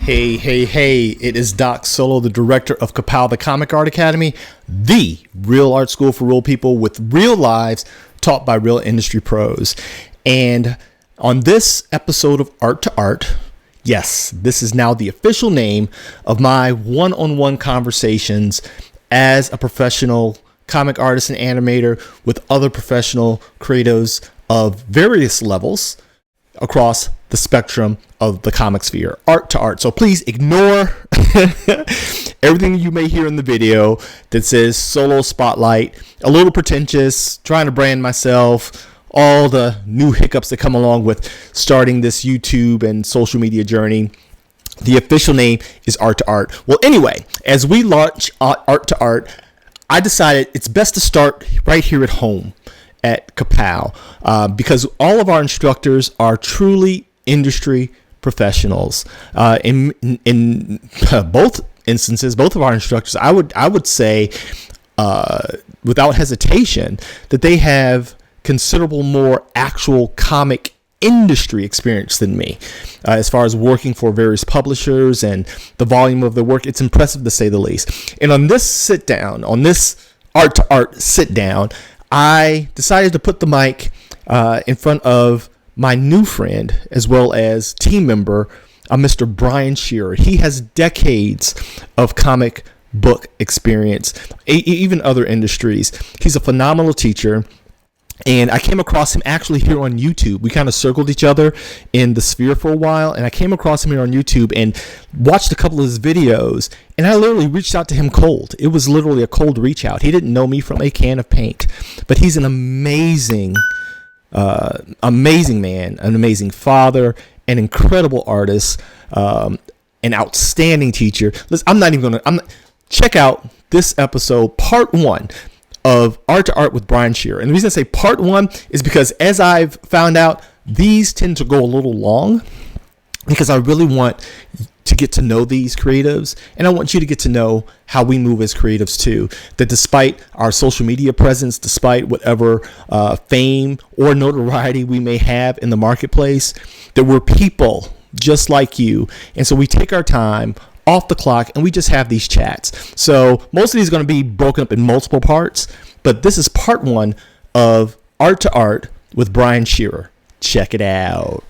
Hey, it is Doc Solo, the director of ka-Pow, the Comic Art Academy, the real art school for real people with real lives taught by real industry pros. And on this episode of Art to Art, yes, this is now the official name of my one-on-one conversations as a professional comic artist and animator with other professional creatives of various levels across the spectrum of the comic sphere, art to art. So please ignore everything you may hear in the video that says solo spotlight, a little pretentious, trying to brand myself, all the new hiccups that come along with starting this YouTube and social media journey. The official name is Art to Art. Well, anyway, as we launch Art to Art, I decided it's best to start right here at home at ka-Pow, because all of our instructors are truly industry professionals. In both instances, both of our instructors, I would say, without hesitation, that they have considerable more actual comic industry experience than me, as far as working for various publishers and the volume of their work. It's impressive to say the least. And on this sit down, on this art to art sit down, I decided to put the mic in front of my new friend as well as team member, Mr. Brian Shearer. He has decades of comic book experience, even other industries. He's a phenomenal teacher. And I came across him actually here on YouTube. We kind of circled each other in the sphere for a while. And I came across him here on YouTube and watched a couple of his videos. And I literally reached out to him cold. It was literally a cold reach out. He didn't know me from a can of paint. But he's an amazing man, an amazing father, an incredible artist, an outstanding teacher. Listen, check out this episode, part 1. Of Art to Art with Brian Shearer. And the reason I say part 1 is because, as I've found out, these tend to go a little long because I really want to get to know these creatives, and I want you to get to know how we move as creatives too. That despite our social media presence, despite whatever fame or notoriety we may have in the marketplace, that we're people just like you. And so we take our time off the clock and we just have these chats. So most of these are going to be broken up in multiple parts, but this is part 1 of Art to Art with Brian Shearer. Check it out.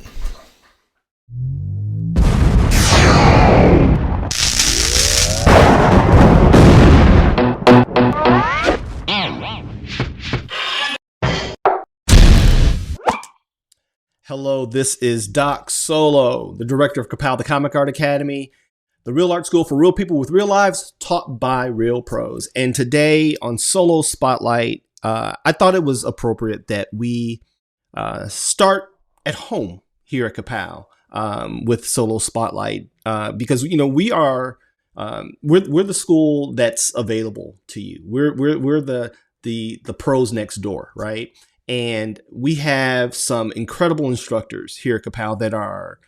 Hello, this is Doc Solo, the director of ka-Pow, the Comic Art Academy, the real art school for real people with real lives taught by real pros. And today on Solo Spotlight, I thought it was appropriate that we start at home here at ka-Pow with Solo Spotlight, because we are we're the school that's available to you. We're the pros next door, right? And we have some incredible instructors here at ka-Pow that are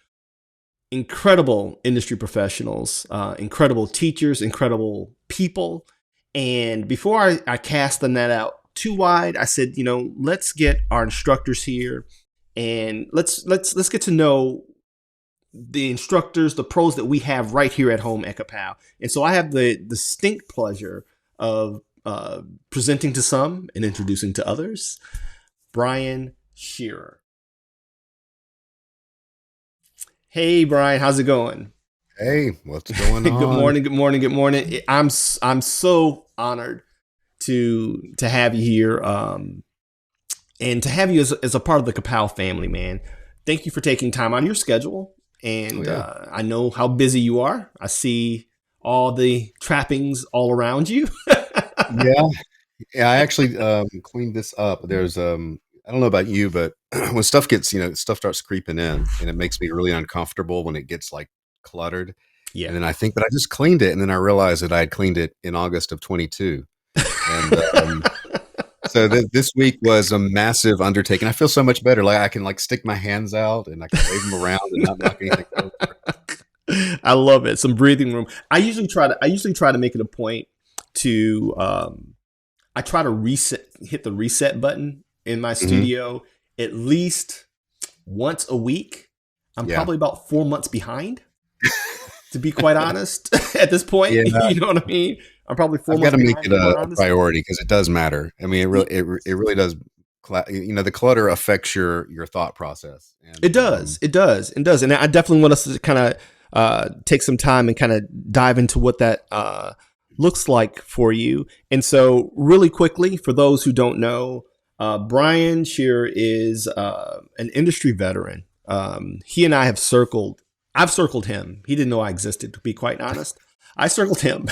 incredible industry professionals, incredible teachers, incredible people. And before I cast the net out too wide, I said, let's get our instructors here and let's get to know the instructors, the pros that we have right here at home at ka-Pow. And so I have the distinct pleasure of presenting to some and introducing to others, Brian Shearer. Hey, Brian, how's it going? Hey, what's going on? Good morning. I'm so honored to have you here, and to have you as a part of the ka-Pow family, man. Thank you for taking time out of your schedule, and I know how busy you are. I see all the trappings all around you. Yeah. I actually cleaned this up. There's I don't know about you, but when stuff starts creeping in, and it makes me really uncomfortable when it gets like cluttered. Yeah. And then I think, but I just cleaned it, and then I realized that I had cleaned it in August of 22. And so this week was a massive undertaking. I feel so much better. Like I can stick my hands out and I can wave them around and not knock anything over. I love it. Some breathing room. I usually try to make it a point to I try to hit the reset button in my studio at least once a week. I'm probably about 4 months behind. to be quite honest. At this point, Yeah, you know what I mean. I'm probably I've got foremost to make behind, it to be quite a honest. priority because it does matter. I mean, it really does. The clutter affects your thought process, It and does. It does. It does. And I definitely want us to kind of take some time and kind of dive into what that looks like for you. And so, really quickly, for those who don't know, Brian Shearer is an industry veteran. He and I have circled. I've circled him. He didn't know I existed, to be quite honest. I circled him.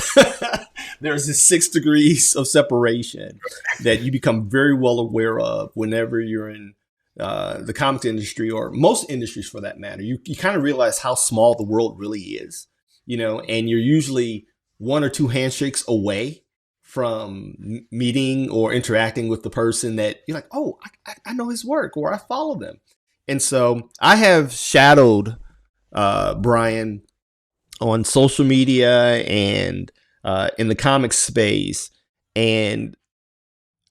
There's this 6 degrees of separation that you become very well aware of whenever you're in the comics industry, or most industries for that matter. You kind of realize how small the world really is, and you're usually 1 or 2 handshakes away from meeting or interacting with the person that you're like, oh, I know his work, or I follow them. And so I have shadowed Brian on social media and in the comics space. And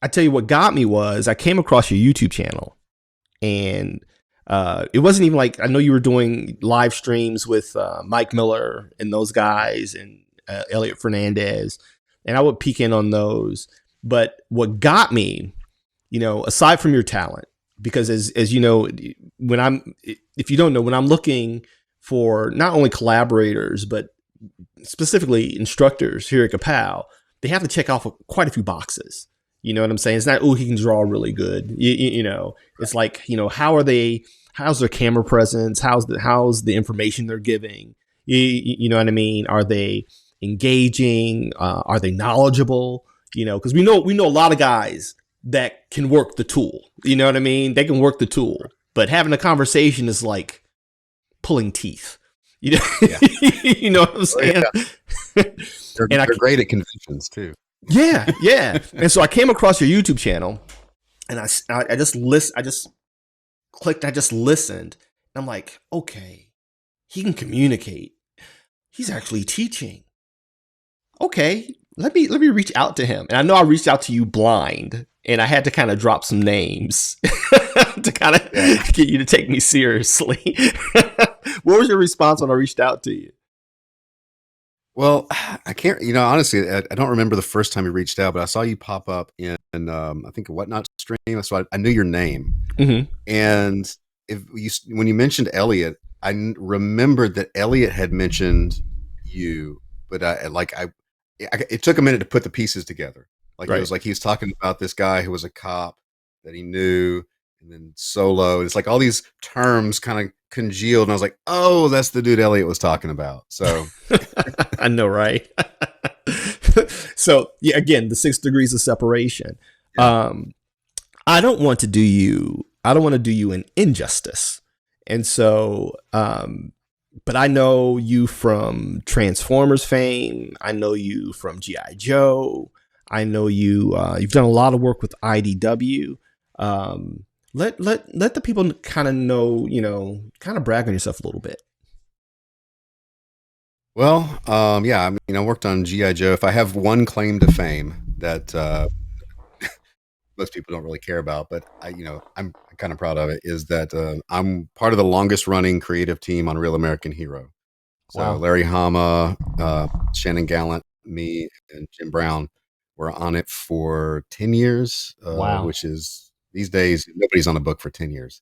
I tell you what got me was I came across your YouTube channel, and it wasn't even like, I know you were doing live streams with Mike Miller and those guys, and Elliot Fernandez, and I would peek in on those. But what got me, aside from your talent, because as you know, if you don't know, when I'm looking for not only collaborators, but specifically instructors here at ka-Pow, they have to check off quite a few boxes. You know what I'm saying? It's not, oh, he can draw really good. It's like, how's their camera presence? How's the information they're giving? You know what I mean? Are they engaging? Are they knowledgeable? Because we know a lot of guys that can work the tool. You know what I mean? They can work the tool, but having a conversation is like pulling teeth. Yeah. You know what I'm saying? Yeah. They're great at conventions too. Yeah. And so I came across your YouTube channel, and I just clicked. I just listened. And I'm like, okay, he can communicate. He's actually teaching. Okay, let me reach out to him. And I know I reached out to you blind, and I had to kind of drop some names to kind of get you to take me seriously. What was your response when I reached out to you? Well, I can't, honestly, I don't remember the first time you reached out, but I saw you pop up in I think a Whatnot stream. So I knew your name. Mm-hmm. And when you mentioned Elliot, I remembered that Elliot had mentioned you, but it took a minute to put the pieces together. Like, right. It was like he was talking about this guy who was a cop that he knew, and then Solo. It's like all these terms kind of congealed, and I was like, oh, that's the dude Elliot was talking about. So I know, right? So yeah, again, the 6 degrees of separation. Yeah. I don't want to do you an injustice. And so, but I know you from Transformers fame. I know you from G.I. Joe. I know you, you've done a lot of work with IDW. Let the people kind of know, kind of brag on yourself a little bit. Well, yeah, I mean, I worked on G.I. Joe. If I have one claim to fame that most people don't really care about, but I'm kind of proud of it, is that I'm part of the longest running creative team on Real American Hero. So wow. Larry Hama, Shannon Gallant, me, and Jim Brown were on it for 10 years, wow. Which is, these days, nobody's on a book for 10 years.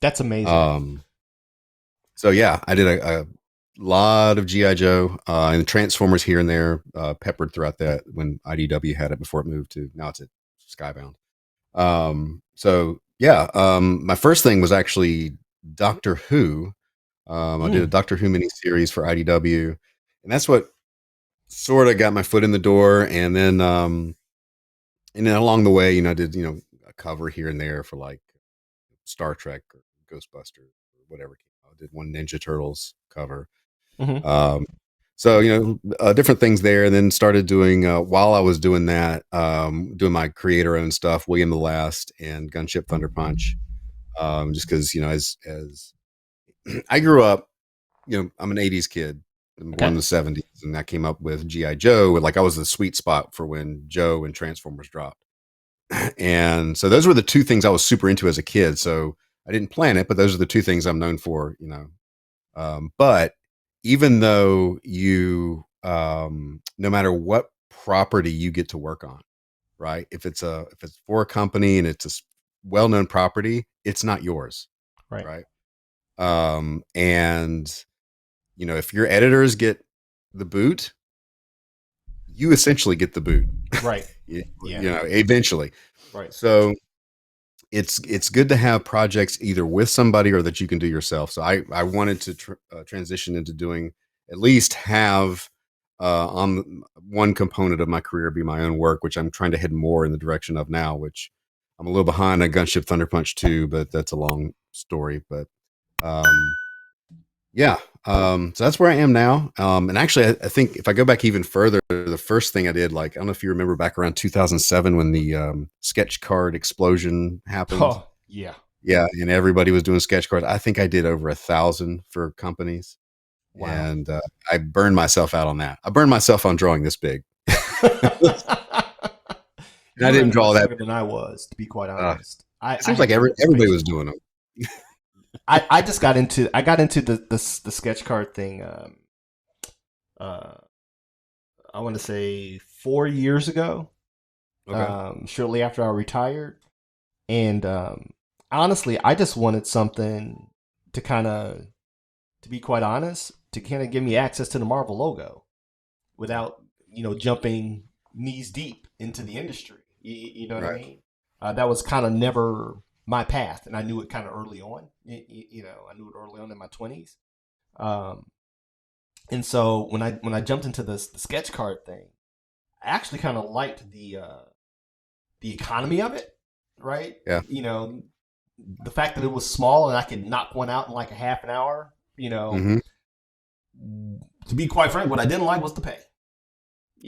That's amazing. So yeah, I did a lot of G.I. Joe and Transformers here and there, peppered throughout that when IDW had it before it moved to, now it's at Skybound. So yeah, my first thing was actually Doctor Who. I did a Doctor Who miniseries for IDW, and that's what sort of got my foot in the door. And then along the way, I did, a cover here and there for like Star Trek or Ghostbusters or whatever. I did one Ninja Turtles cover. Mm-hmm. So, different things there, and then started doing, while I was doing that, doing my creator owned stuff, William the Last and Gunship Thunder Punch. Just because, as I grew up, I'm an 80s kid, born in the 70s, and I came up with G.I. Joe. I was the sweet spot for when Joe and Transformers dropped. And so those were the two things I was super into as a kid. So I didn't plan it, but those are the two things I'm known for, but even though you, no matter what property you get to work on, right? If it's for a company and it's a well-known property, it's not yours, Right. right? And if your editors get the boot, you essentially get the boot, Right. Eventually. Right. So it's good to have projects either with somebody or that you can do yourself. So I wanted to transition into doing at least have on one component of my career be my own work, which I'm trying to head more in the direction of now, which I'm a little behind on Gunship Thunder Punch 2, but that's a long story. But yeah, so that's where I am now. And actually, I think if I go back even further, the first thing I did, like, I don't know if you remember back around 2007 when the sketch card explosion happened. Oh, yeah. Yeah, and everybody was doing sketch cards. I think I did over 1,000 for companies. Wow. And I burned myself out on that. I burned myself on drawing this big. And I didn't draw that bigger than I was, to be quite honest. It seems like everybody was doing them. I got into the sketch card thing. I want to say 4 years ago. Okay. Shortly after I retired, and honestly, I just wanted something to to be quite honest, to kind of give me access to the Marvel logo without jumping knees deep into the industry. You know what I mean? That was kind of never my path, and I knew it kind of early on. I knew it early on in my 20s. And so when I jumped into the sketch card thing, I actually kind of liked the economy of it, right? Yeah. The fact that it was small and I could knock one out in like a half an hour. Mm-hmm. To be quite frank, what I didn't like was the pay.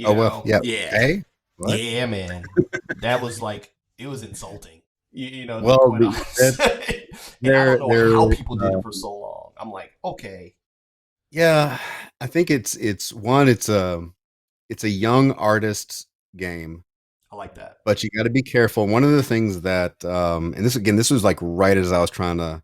Well, yeah. Hey? What? Yeah, man. That was like, it was insulting. Well, and I don't know how people did it for so long. I'm like, okay. Yeah, I think it's a young artist's game. I like that. But you got to be careful. One of the things that, and this was like right as I was trying to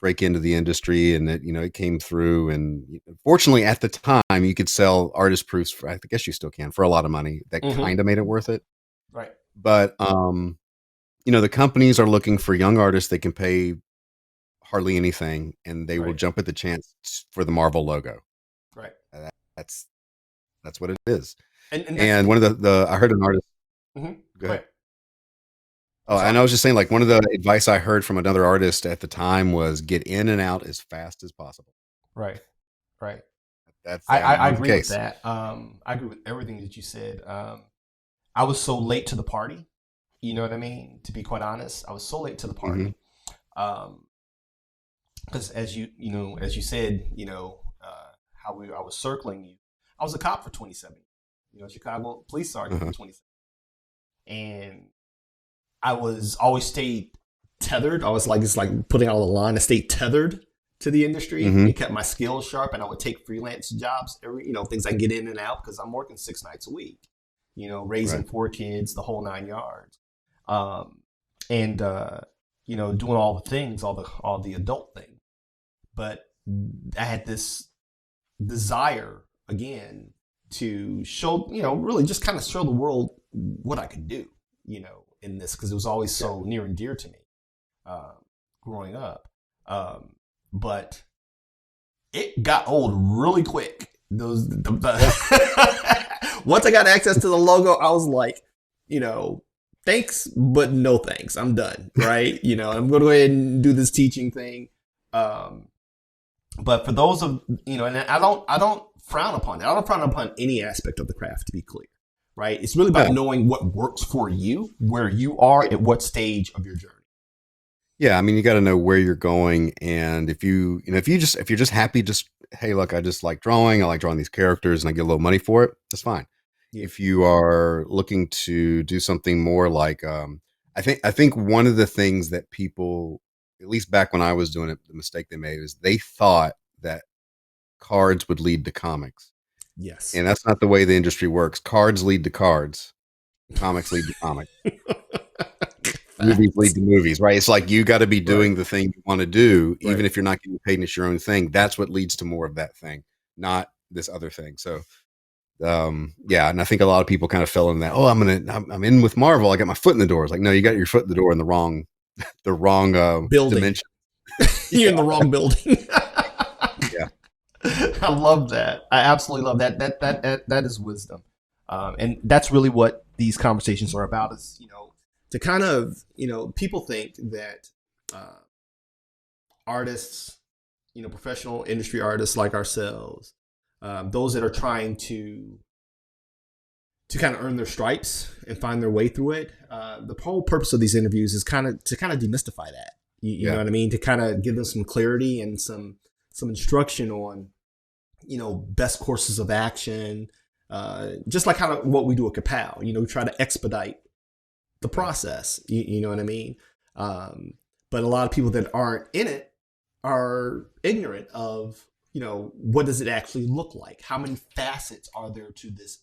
break into the industry, and it came through. And fortunately, at the time, you could sell artist proofs for, I guess you still can, for a lot of money. That kind of made it worth it. Right. But the companies are looking for young artists that can pay hardly anything, and they will jump at the chance for the Marvel logo. Right. That's what it is. And one of the I heard an artist. Mm-hmm. Go ahead. Oh, and I was just saying, like, one of the advice I heard from another artist at the time was get in and out as fast as possible. Right. Right. I agree with that. I agree with everything that you said. I was so late to the party. You know what I mean? To be quite honest, I was so late to the party. Because as you said, I was circling you. I was a cop for 27 years. Chicago police sergeant for 27. And I was always stayed tethered. I was like, it's like putting out a line. I stayed tethered to the industry and kept my skills sharp. And I would take freelance jobs, things I can get in and out because I'm working 6 nights a week, raising 4 kids, the whole 9 yards. And doing all the things, all the adult things. But I had this desire again to show, really just kind of show the world what I could do, in this, because it was always so near and dear to me growing up. But it got old really quick. Once I got access to the logo, I was like, thanks, but no thanks. I'm done, right? I'm going to go ahead and do this teaching thing. But for those of, and I don't frown upon it. I don't frown upon any aspect of the craft, to be clear, right? It's really about knowing what works for you, where you are, at what stage of your journey. Yeah, I mean, you got to know where you're going, and if you're just happy, just, hey, look, I just like drawing. I like drawing these characters, and I get a little money for it. That's fine. Yeah. If you are looking to do something more like, I think one of the things that people, at least back when I was doing it, the mistake they made is they thought that cards would lead to comics. Yes. And that's not the way the industry works. Cards lead to cards. Comics lead to comics. Movies lead to movies, right? It's like you got to be doing the thing you want to do, even if you're not getting paid and it's your own thing. That's what leads to more of that thing. not this other thing. So, yeah. And I think a lot of people kind of fell in that, oh, I'm in with Marvel. I got my foot in the door. It's like, no, you got your foot in the door in the wrong building. dimension. You're in the wrong building. Yeah. I love that. I absolutely love that. That is wisdom. And that's really what these conversations are about, is, to kind of, people think that artists, professional industry artists like ourselves, those that are trying to kind of earn their stripes and find their way through it. The whole purpose of these interviews is to kind of demystify that. You know what I mean? To kind of give them some clarity and some instruction on, best courses of action, just like kind of what we do at ka-Pow. We try to expedite the process. You know what I mean? But a lot of people that aren't in it are ignorant of, what does it actually look like? How many facets are there to this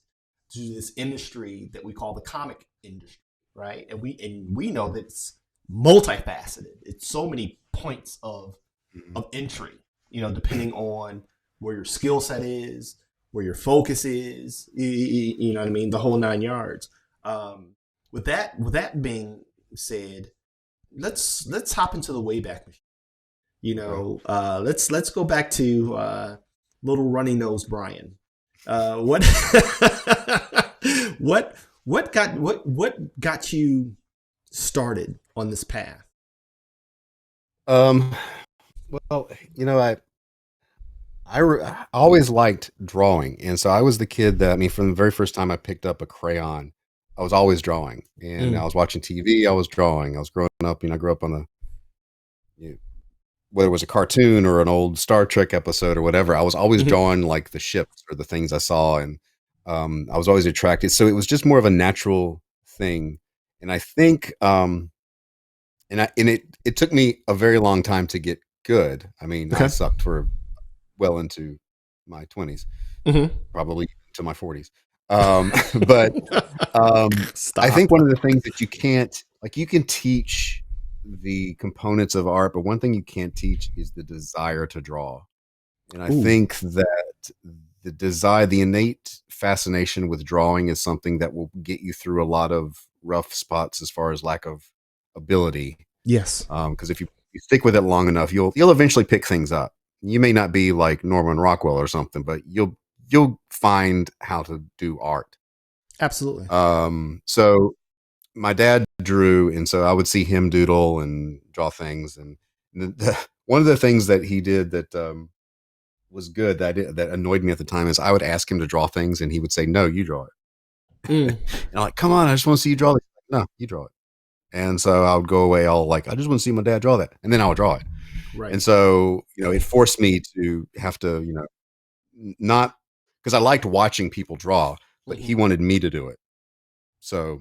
industry that we call the comic industry, right? And we know that it's multifaceted. It's so many points of entry, depending on where your skill set is, where your focus is, you know what I mean? The whole 9 yards. With that being said, let's hop into the Wayback Machine. Let's go back to little runny nosed Brian. What got you started on this path? Well, I always liked drawing, and so I was the kid that, from the very first time I picked up a crayon, I was always drawing, and I was watching TV, I was drawing. I was growing up, I grew up on whether it was a cartoon or an old Star Trek episode or whatever, I was always drawing like the ships or the things I saw, and I was always attracted. So it was just more of a natural thing, and I think, it took me a very long time to get good. I sucked for well into my 20s, probably to my 40s. But I think one of the things that you can teach the components of art, but one thing you can't teach is the desire to draw. And I think that the innate fascination with drawing is something that will get you through a lot of rough spots as far as lack of ability. Yes. Because if you stick with it long enough, you'll eventually pick things up. You may not be like Norman Rockwell or something, but you'll find how to do art. Absolutely. So my dad drew, and so I would see him doodle and draw things. And one of the things that he did that was good, that annoyed me at the time, is I would ask him to draw things, and he would say, "No, you draw it." And I'm like, "Come on, I just want to see you draw it." No, you draw it. And so I would go away all like, I just want to see my dad draw that. And then I would draw it. Right. And so, it forced me to have to, not, because I liked watching people draw, but he wanted me to do it. So,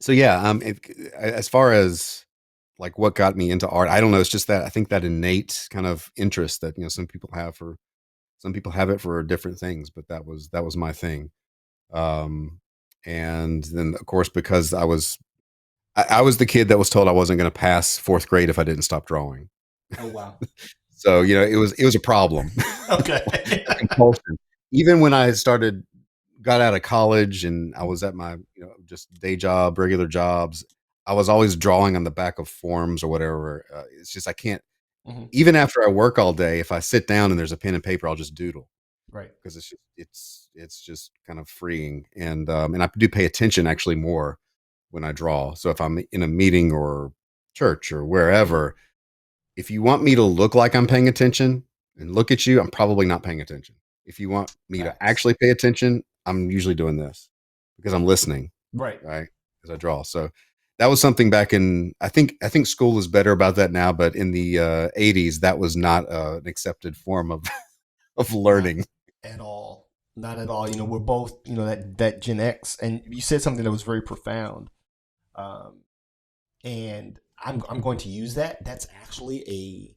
yeah, as far as like what got me into art, I don't know. It's just that I think that innate kind of interest that, some people have it for different things, but that was my thing. And then of course, because I was the kid that was told I wasn't going to pass 4th grade if I didn't stop drawing. Oh, wow. So, it was a problem. Okay. Compulsion. Even when I got out of college and I was at my, just day job, regular jobs, I was always drawing on the back of forms or whatever. It's just, I can't, even after I work all day, if I sit down and there's a pen and paper, I'll just doodle. Right. Because it's just kind of freeing. And I do pay attention actually more when I draw. So if I'm in a meeting or church or wherever, if you want me to look like I'm paying attention and look at you, I'm probably not paying attention. If you want me to actually pay attention, I'm usually doing this because I'm listening. Right. As I draw. So that was something back in, I think school is better about that now, but in the 80s, that was not an accepted form of learning. Not at all. We're both, that Gen X, and you said something that was very profound. And I'm going to use that. That's actually a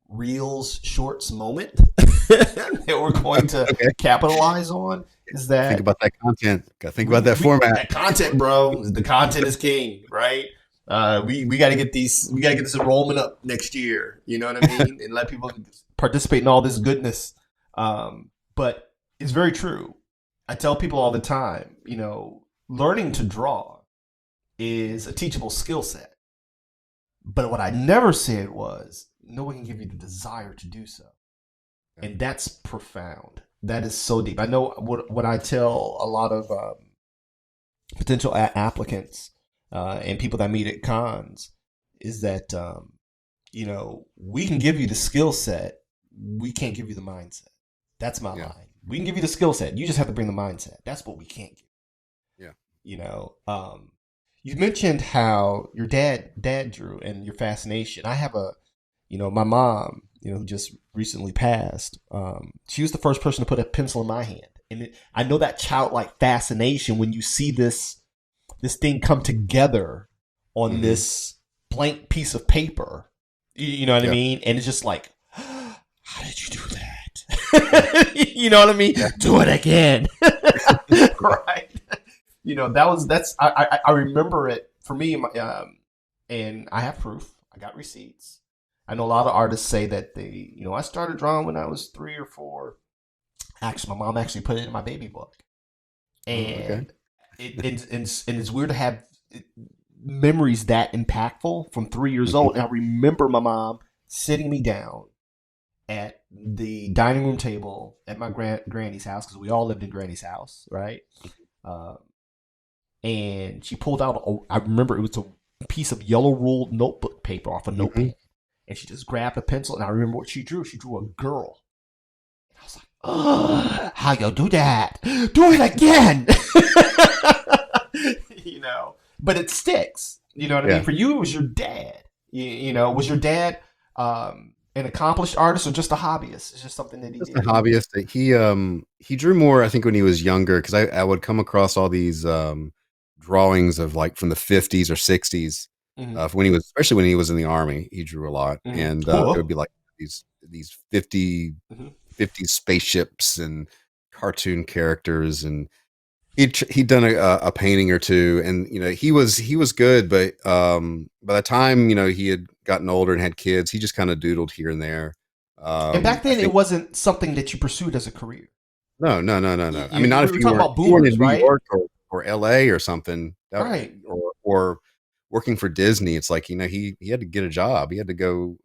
Reels Shorts moment that we're going to capitalize on. Is that think about that content? Gotta think about that format. That content, bro. The content is king, right? We got to get these. We got to get this enrollment up next year. You know what I mean? And let people participate in all this goodness But it's very true. I tell people all the time, learning to draw is a teachable skill set. But what I never said was no one can give you the desire to do so. And that's profound. That is so deep. I know what I tell a lot of potential applicants and people that meet at cons is that, we can give you the skill set. We can't give you the mindset. That's my line. We can give you the skill set. You just have to bring the mindset. That's what we can't give. You mentioned how your dad drew and your fascination. I have my mom, who just recently passed. She was the first person to put a pencil in my hand. And I know that childlike fascination when you see this thing come together on this blank piece of paper. You know what I mean? And it's just like, how did you do that? You know what I mean? Yeah. Do it again. Right. I remember it for me, and I have proof. I got receipts. I know a lot of artists say that I started drawing when I was 3 or 4. Actually, my mom actually put it in my baby book. And it's weird to have memories that impactful from 3 years old. And I remember my mom sitting me down at the dining room table at my granny's house, because we all lived in granny's house, right? And she pulled out, I remember it was a piece of yellow ruled notebook paper off a notebook. And she just grabbed a pencil, and I remember what she drew. She drew a girl. And I was like, oh, how you do that? Do it again. But it sticks. You know what I mean? For you, it was your dad. Was your dad an accomplished artist or just a hobbyist? It's just something that he did. A hobbyist. He drew more, I think, when he was younger, because I would come across all these drawings of like from the 50s or 60s. Especially when he was in the Army, he drew a lot. And it would be like these 50 spaceships and cartoon characters, and he'd done a painting or two, and he was good, but by the time he had gotten older and had kids, he just kind of doodled here and there. And back then, it wasn't something that you pursued as a career. No. I mean, not if you weren't in New York or LA or something, right? Or working for Disney. It's like he had to get a job. He had to go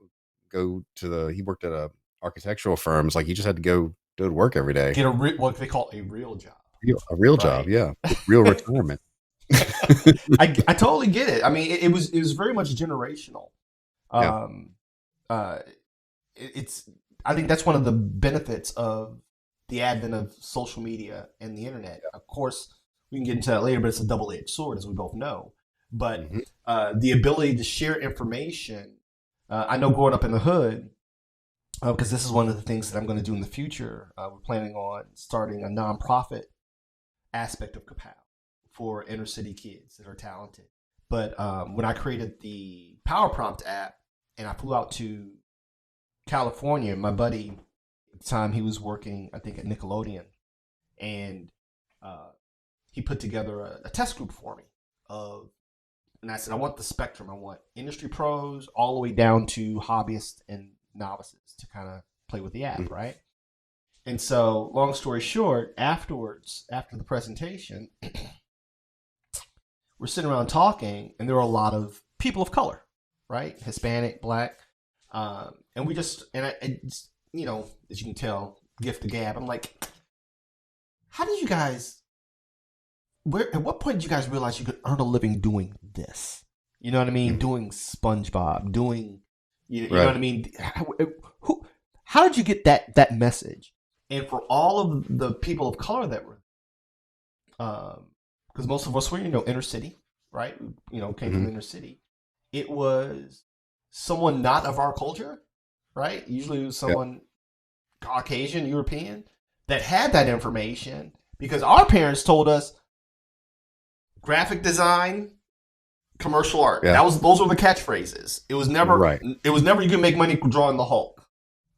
to he worked at a architectural firm. It's like he just had to go to work every day. Get what they call a real job. A real job, yeah. Real retirement. I totally get it. I mean, it was very much generational. I think that's one of the benefits of the advent of social media and the internet. Of course, we can get into that later, but it's a double-edged sword, as we both know. But the ability to share information, I know growing up in the hood, because this is one of the things that I'm going to do in the future. We're planning on starting a nonprofit aspect of ka-Pow for inner city kids that are talented. But when I created the Power Prompt app and I flew out to California, my buddy at the time, he was working, I think, at Nickelodeon, and he put together a test group for me and I said, I want the spectrum. I want industry pros all the way down to hobbyists and novices to kind of play with the app, right? And so, long story short, afterwards, after the presentation, we're sitting around talking, and there were a lot of people of color, right? Hispanic, Black, and we just, as you can tell, gift the gab. I'm like, how did you guys? At what point did you guys realize you could earn a living doing this? You know what I mean? Doing SpongeBob, doing, you know what I mean? How did you get that message? And for all of the people of color that were, because most of us were, inner city, right? Came from inner city. It was someone not of our culture, right? Usually it was someone Caucasian, European, that had that information, because our parents told us graphic design, commercial art. Yeah. Those were the catchphrases. It was never you can make money drawing the Hulk.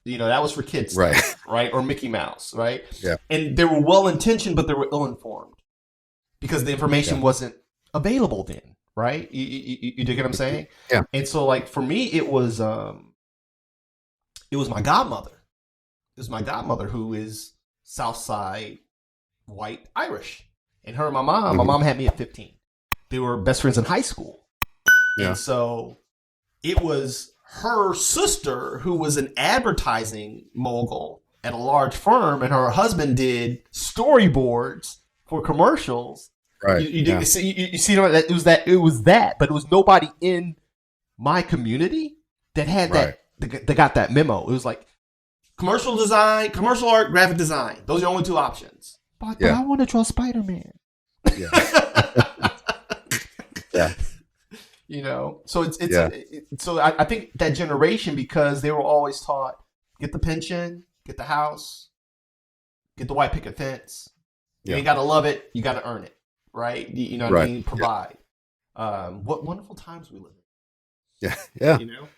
That was for kids, stuff, right? Or Mickey Mouse, right? Yeah. And they were well intentioned, but they were ill informed because the information wasn't available then, right? You dig what I'm saying? Yeah. And so, like, for me, it was my godmother is my godmother, who is Southside white Irish. And her and my mom had me at 15. They were best friends in high school. Yeah. And so it was her sister who was an advertising mogul at a large firm, and her husband did storyboards for commercials. Right. You see that it was that, but it was nobody in my community that had that got that memo. It was like commercial design, commercial art, graphic design. Those are the only two options. But I want to draw Spider-Man. Yeah. Yeah. You know, so so I think that generation, because they were always taught, get the pension, get the house, get the white picket fence. You ain't got to love it. You got to earn it. Right. You know what I mean? Provide. What wonderful times we live in. Yeah. Yeah. You know,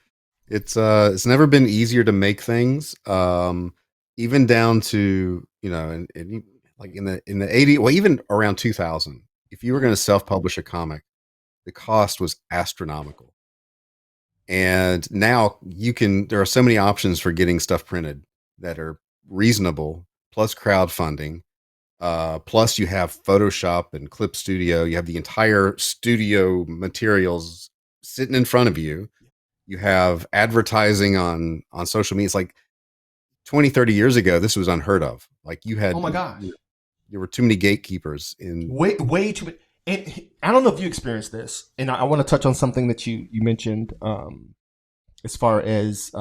it's never been easier to make things. Even down to, you know, and like in the 80s, well, even around 2000, if you were going to self-publish a comic, the cost was astronomical. And now there are so many options for getting stuff printed that are reasonable, plus crowdfunding, plus you have Photoshop and Clip Studio. You have the entire studio materials sitting in front of you. You have advertising on social media. It's like 20, 30 years ago, this was unheard of. Like you had, oh my gosh, there were too many gatekeepers in way too many. And I don't know if you experienced this, and I want to touch on something that you mentioned as far as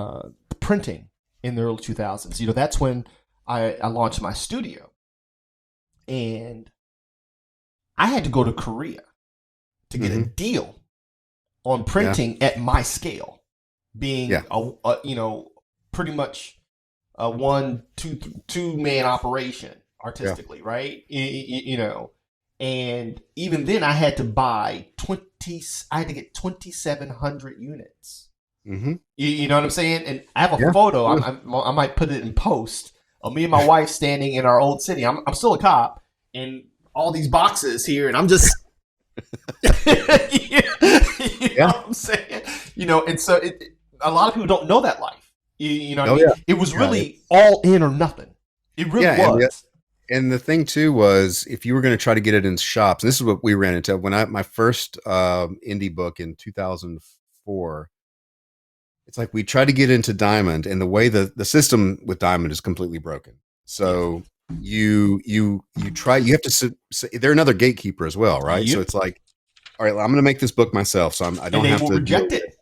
printing in the early 2000s. You know, that's when I launched my studio, and I had to go to Korea to get a deal on printing at my scale, being you know, pretty much a 2 man operation artistically, right? You know. And even then, I had to buy I had to get 2,700 units. Mm-hmm. You know what I'm saying? And I have a photo. I might put it in post of me and my wife standing in our old city. I'm still a cop, and all these boxes here, and I'm just, you know what I'm saying? You know, and so a lot of people don't know that life. You know what I mean? It was really all in or nothing. It really was. And the thing too was, if you were going to try to get it in shops, and this is what we ran into when my first indie book in 2004. It's like we tried to get into Diamond, and the way the system with Diamond is completely broken. So you have to. They're another gatekeeper as well, right? So it's like, all right, I'm going to make this book myself, so I don't have to reject it.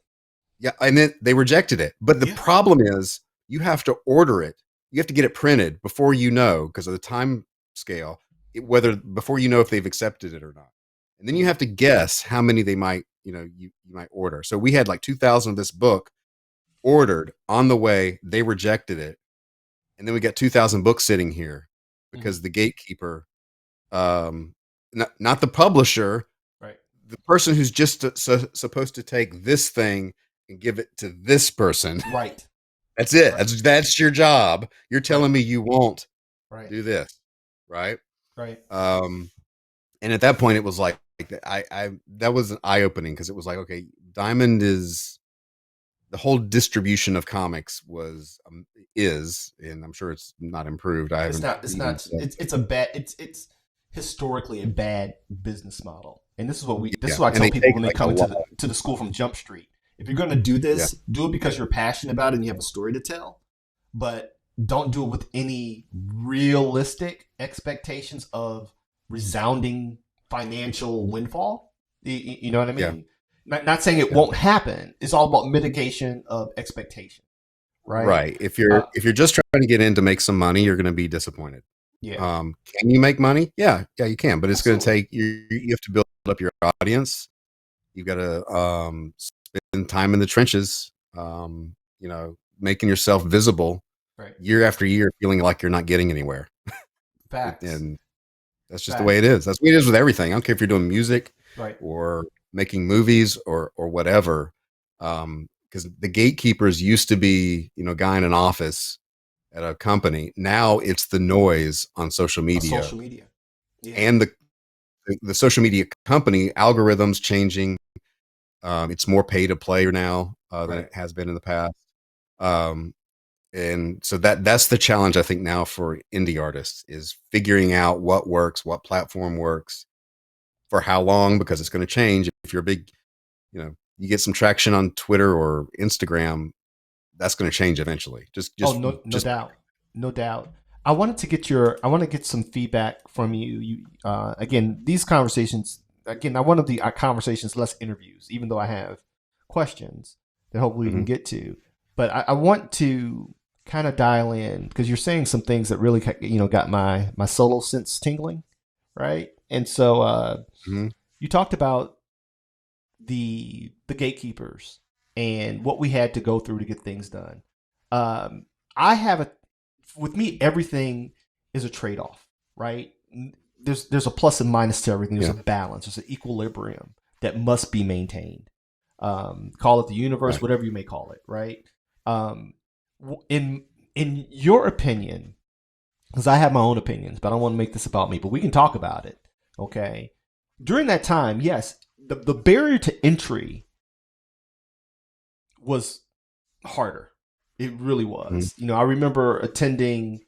Yeah, and then they rejected it. But the problem is, you have to order it. You have to get it printed before you know, because of the time scale, before you know if they've accepted it or not. And then you have to guess how many they might, you might order. So we had like 2,000 of this book ordered on the way. They rejected it. And then we got 2,000 books sitting here because the gatekeeper, not the publisher, right? The person who's just supposed to take this thing and give it to this person. Right. That's it. Right. That's your job. You're telling me you won't do this, right? Right. And at that point, it was like that was eye opening, because it was like, okay, Diamond is the whole distribution of comics is, and I'm sure it's not improved. It's historically a bad business model, and this is what I tell people when they come to the school from Jump Street. If you're going to do this, do it because you're passionate about it and you have a story to tell, but don't do it with any realistic expectations of resounding financial windfall. You know what I mean? Yeah. Not saying it won't happen. It's all about mitigation of expectation, right? Right. If you're just trying to get in to make some money, you're going to be disappointed. Yeah. Can you make money? Yeah, you can, but it's going to take you have to build up your audience. You've got to spend time in the trenches, making yourself visible year after year, feeling like you're not getting anywhere. Facts. And that's just the way it is. That's the way it is with everything. I don't care if you're doing music or making movies or whatever. Because the gatekeepers used to be, a guy in an office at a company. Now it's the noise on social media. Yeah. And the social media company algorithms changing. It's more pay to play now than it has been in the past. And so that's the challenge, I think, now for indie artists, is figuring out what works, what platform works, for how long, because it's going to change. If you're a big, you get some traction on Twitter or Instagram, that's going to change eventually. No doubt, no doubt. I want to get some feedback from you. Again, these conversations. Again, I want the conversations, less interviews, even though I have questions that hopefully we can get to. But I want to kind of dial in, because you're saying some things that really, got my solo sense tingling, right? And so you talked about the gatekeepers and what we had to go through to get things done. With me, everything is a trade-off, right? There's a plus and minus to everything. There's a balance. There's an equilibrium that must be maintained. Call it the universe, right, whatever you may call it, right? In your opinion, because I have my own opinions, but I don't want to make this about me, but we can talk about it, okay? During that time, yes, the barrier to entry was harder. It really was. I remember attending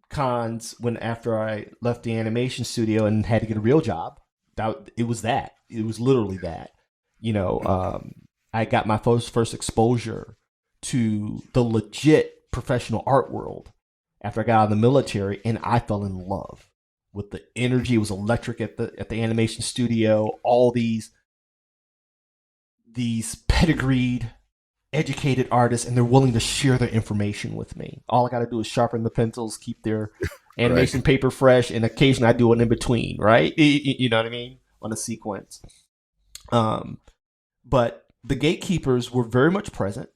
cons after I left the animation studio and had to get a real job. It was literally that. I got my first exposure to the legit professional art world after I got out of the military, and I fell in love with the energy. It was electric at the animation studio. All these pedigreed, educated artists, and they're willing to share their information with me. All I got to do is sharpen the pencils, keep their animation paper fresh, and occasionally I do an in between, right? You know what I mean? On a sequence. But the gatekeepers were very much present.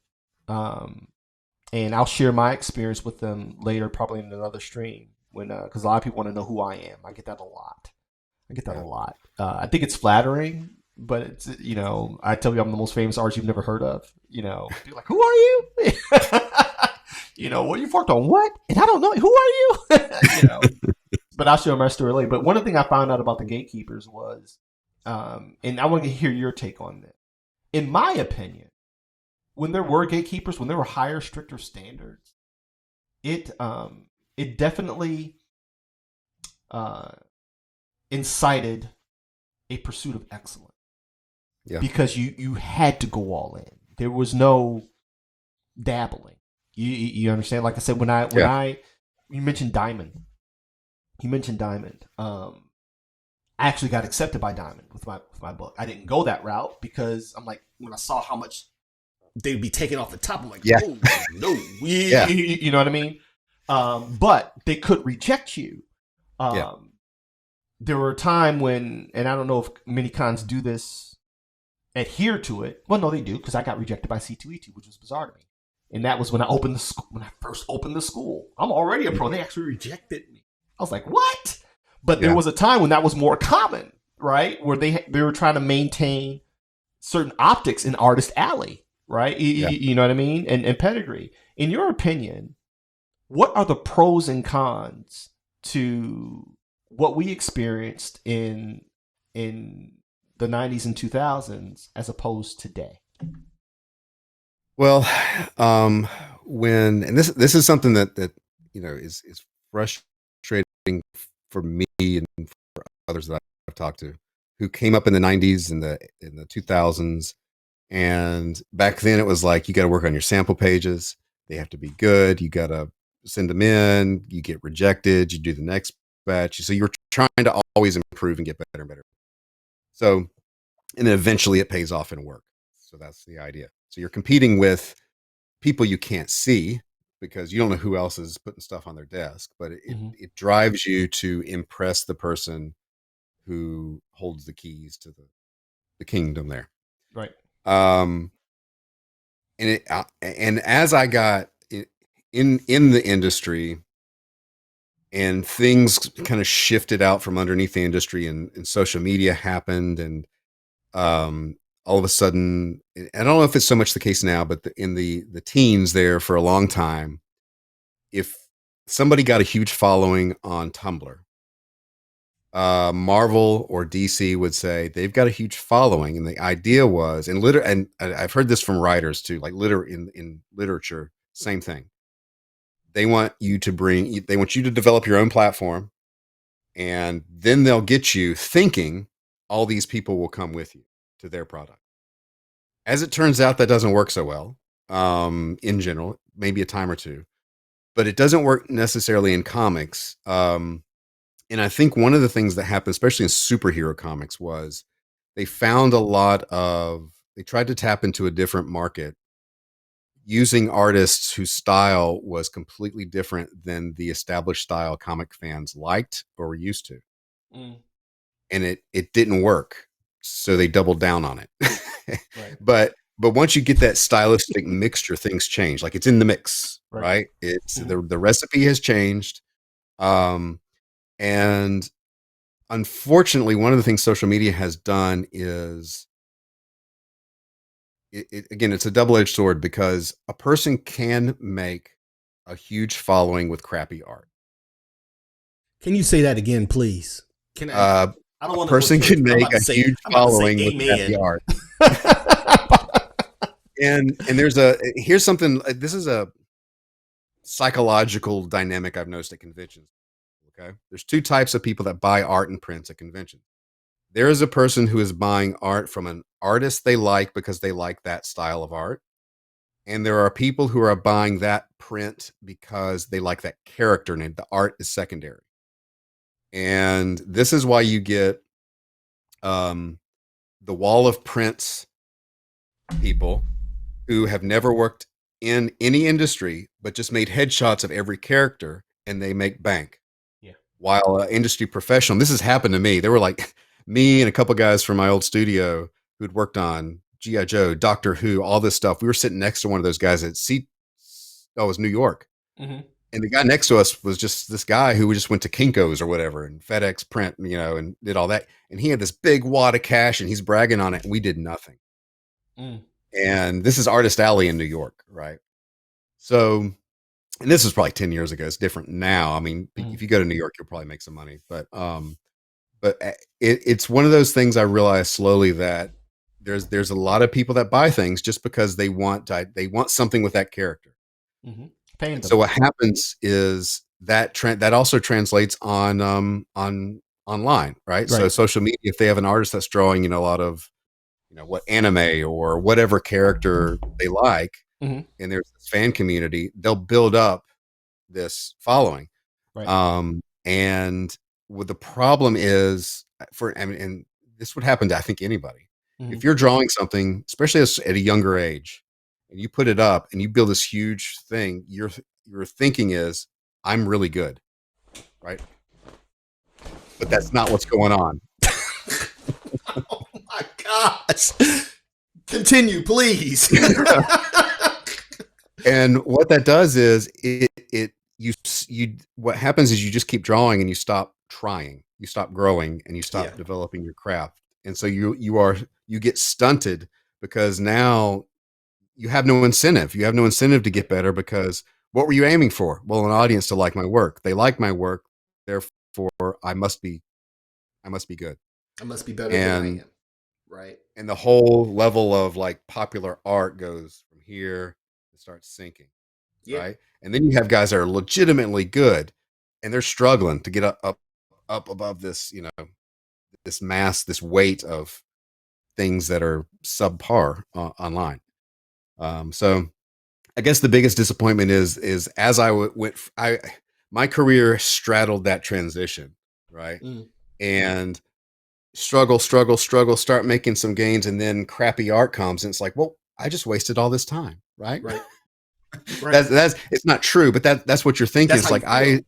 And I'll share my experience with them later, probably in another stream, because a lot of people want to know who I am. I get that a lot. I think it's flattering, but it's, I tell you I'm the most famous artist you've never heard of. You're like, who are you? What you worked on? What? And I don't know. Who are you? But I'll share my story later. But one of the things I found out about the gatekeepers was, and I want to hear your take on this. In my opinion, when there were gatekeepers, when there were higher, stricter standards, it definitely incited a pursuit of excellence. Yeah. Because you had to go all in. There was no dabbling. You understand? Like I said, when you mentioned Diamond, I actually got accepted by Diamond with my book. I didn't go that route because I'm like, when I saw how much they'd be taken off the top, I'm like, oh, no. You know what I mean? But they could reject you. There were a time when, and I don't know if many cons do this, adhere to it. Well, no, they do, because I got rejected by C2E2, which was bizarre to me. And that was when I first opened the school. I'm already a pro. They actually rejected me. I was like, what? But there was a time when that was more common, right? Where they were trying to maintain certain optics in Artist Alley, right? You know what I mean? And pedigree. In your opinion, what are the pros and cons to what we experienced in the 90s and 2000s as opposed to today? Well, this is something that is frustrating for me and for others that I've talked to, who came up in the 90s and in the 2000s, and back then it was like, you got to work on your sample pages. They have to be good. You got to send them in. You get rejected. You do the next batch. So you're trying to always improve and get better and better. So, and then eventually it pays off in work. So that's the idea. So you're competing with people you can't see because you don't know who else is putting stuff on their desk, but it drives you to impress the person who holds the keys to the kingdom there. Right. And as I got in the industry and things kind of shifted out from underneath the industry and social media happened, and all of a sudden, and I don't know if it's so much the case now, but in the teens there for a long time, if somebody got a huge following on Tumblr, Marvel or DC would say they've got a huge following. And the idea was, and I've heard this from writers too, like in literature, same thing. They want you to develop your own platform, and then they'll get you thinking all these people will come with you to their product. As it turns out, that doesn't work so well in general, maybe a time or two, but it doesn't work necessarily in comics. And I think one of the things that happened, especially in superhero comics, was they tried to tap into a different market using artists whose style was completely different than the established style comic fans liked or were used to. Mm. And it didn't work. So they doubled down on it. Right. But once you get that stylistic mixture, things change. Like it's in the mix, right? It's the recipe has changed. And unfortunately, one of the things social media has done is again, it's a double-edged sword, because a person can make a huge following with crappy art. Can you say that again, please? Can I? I don't a want person can make a huge following with crappy art. And here's something. This is a psychological dynamic I've noticed at conventions. Okay, there's two types of people that buy art and prints at conventions. There is a person who is buying art from an artist they like because they like that style of art. And there are people who are buying that print because they like that character name. The art is secondary. And this is why you get the wall of prints people who have never worked in any industry, but just made headshots of every character, and they make bank. Yeah. While industry professional, this has happened to me. There were like me and a couple guys from my old studio who'd worked on G.I. Joe, Doctor Who, all this stuff. We were sitting next to one of those guys at it was New York. Mm-hmm. And the guy next to us was just this guy who just went to Kinko's or whatever and FedEx print, and did all that. And he had this big wad of cash and he's bragging on it. And we did nothing. Mm. And this is Artist Alley in New York, right? So, and this was probably 10 years ago. It's different now. I mean, if you go to New York, you'll probably make some money. But it's one of those things I realized slowly that there's a lot of people that buy things just because they want something with that character. Mm-hmm. So what happens is that also translates on online, right? So social media, if they have an artist that's drawing, a lot of what anime or whatever character they like, and there's this fan community, they'll build up this following. Right. And what the problem is and this would happen to, I think, anybody. If you're drawing something, especially at a younger age, and you put it up and you build this huge thing, your thinking is, I'm really good, right? But that's not what's going on. Oh my gosh. Continue, please. And what that does is what happens is you just keep drawing and you stop trying, you stop growing, and you stop developing your craft. And so you get stunted because now you have no incentive. You have no incentive to get better, because what were you aiming for? Well, an audience to like my work. They like my work, therefore I must be good. I must be better than I am. Right. And the whole level of like popular art goes from here and starts sinking. Yeah. Right. And then you have guys that are legitimately good and they're struggling to get up above this, this weight of things that are subpar online. So I guess the biggest disappointment is as my career straddled that transition, right? And struggle, start making some gains, and then crappy art comes, and it's like, well, I just wasted all this time, right? Right. That's it's not true, but that's what you're thinking. It's like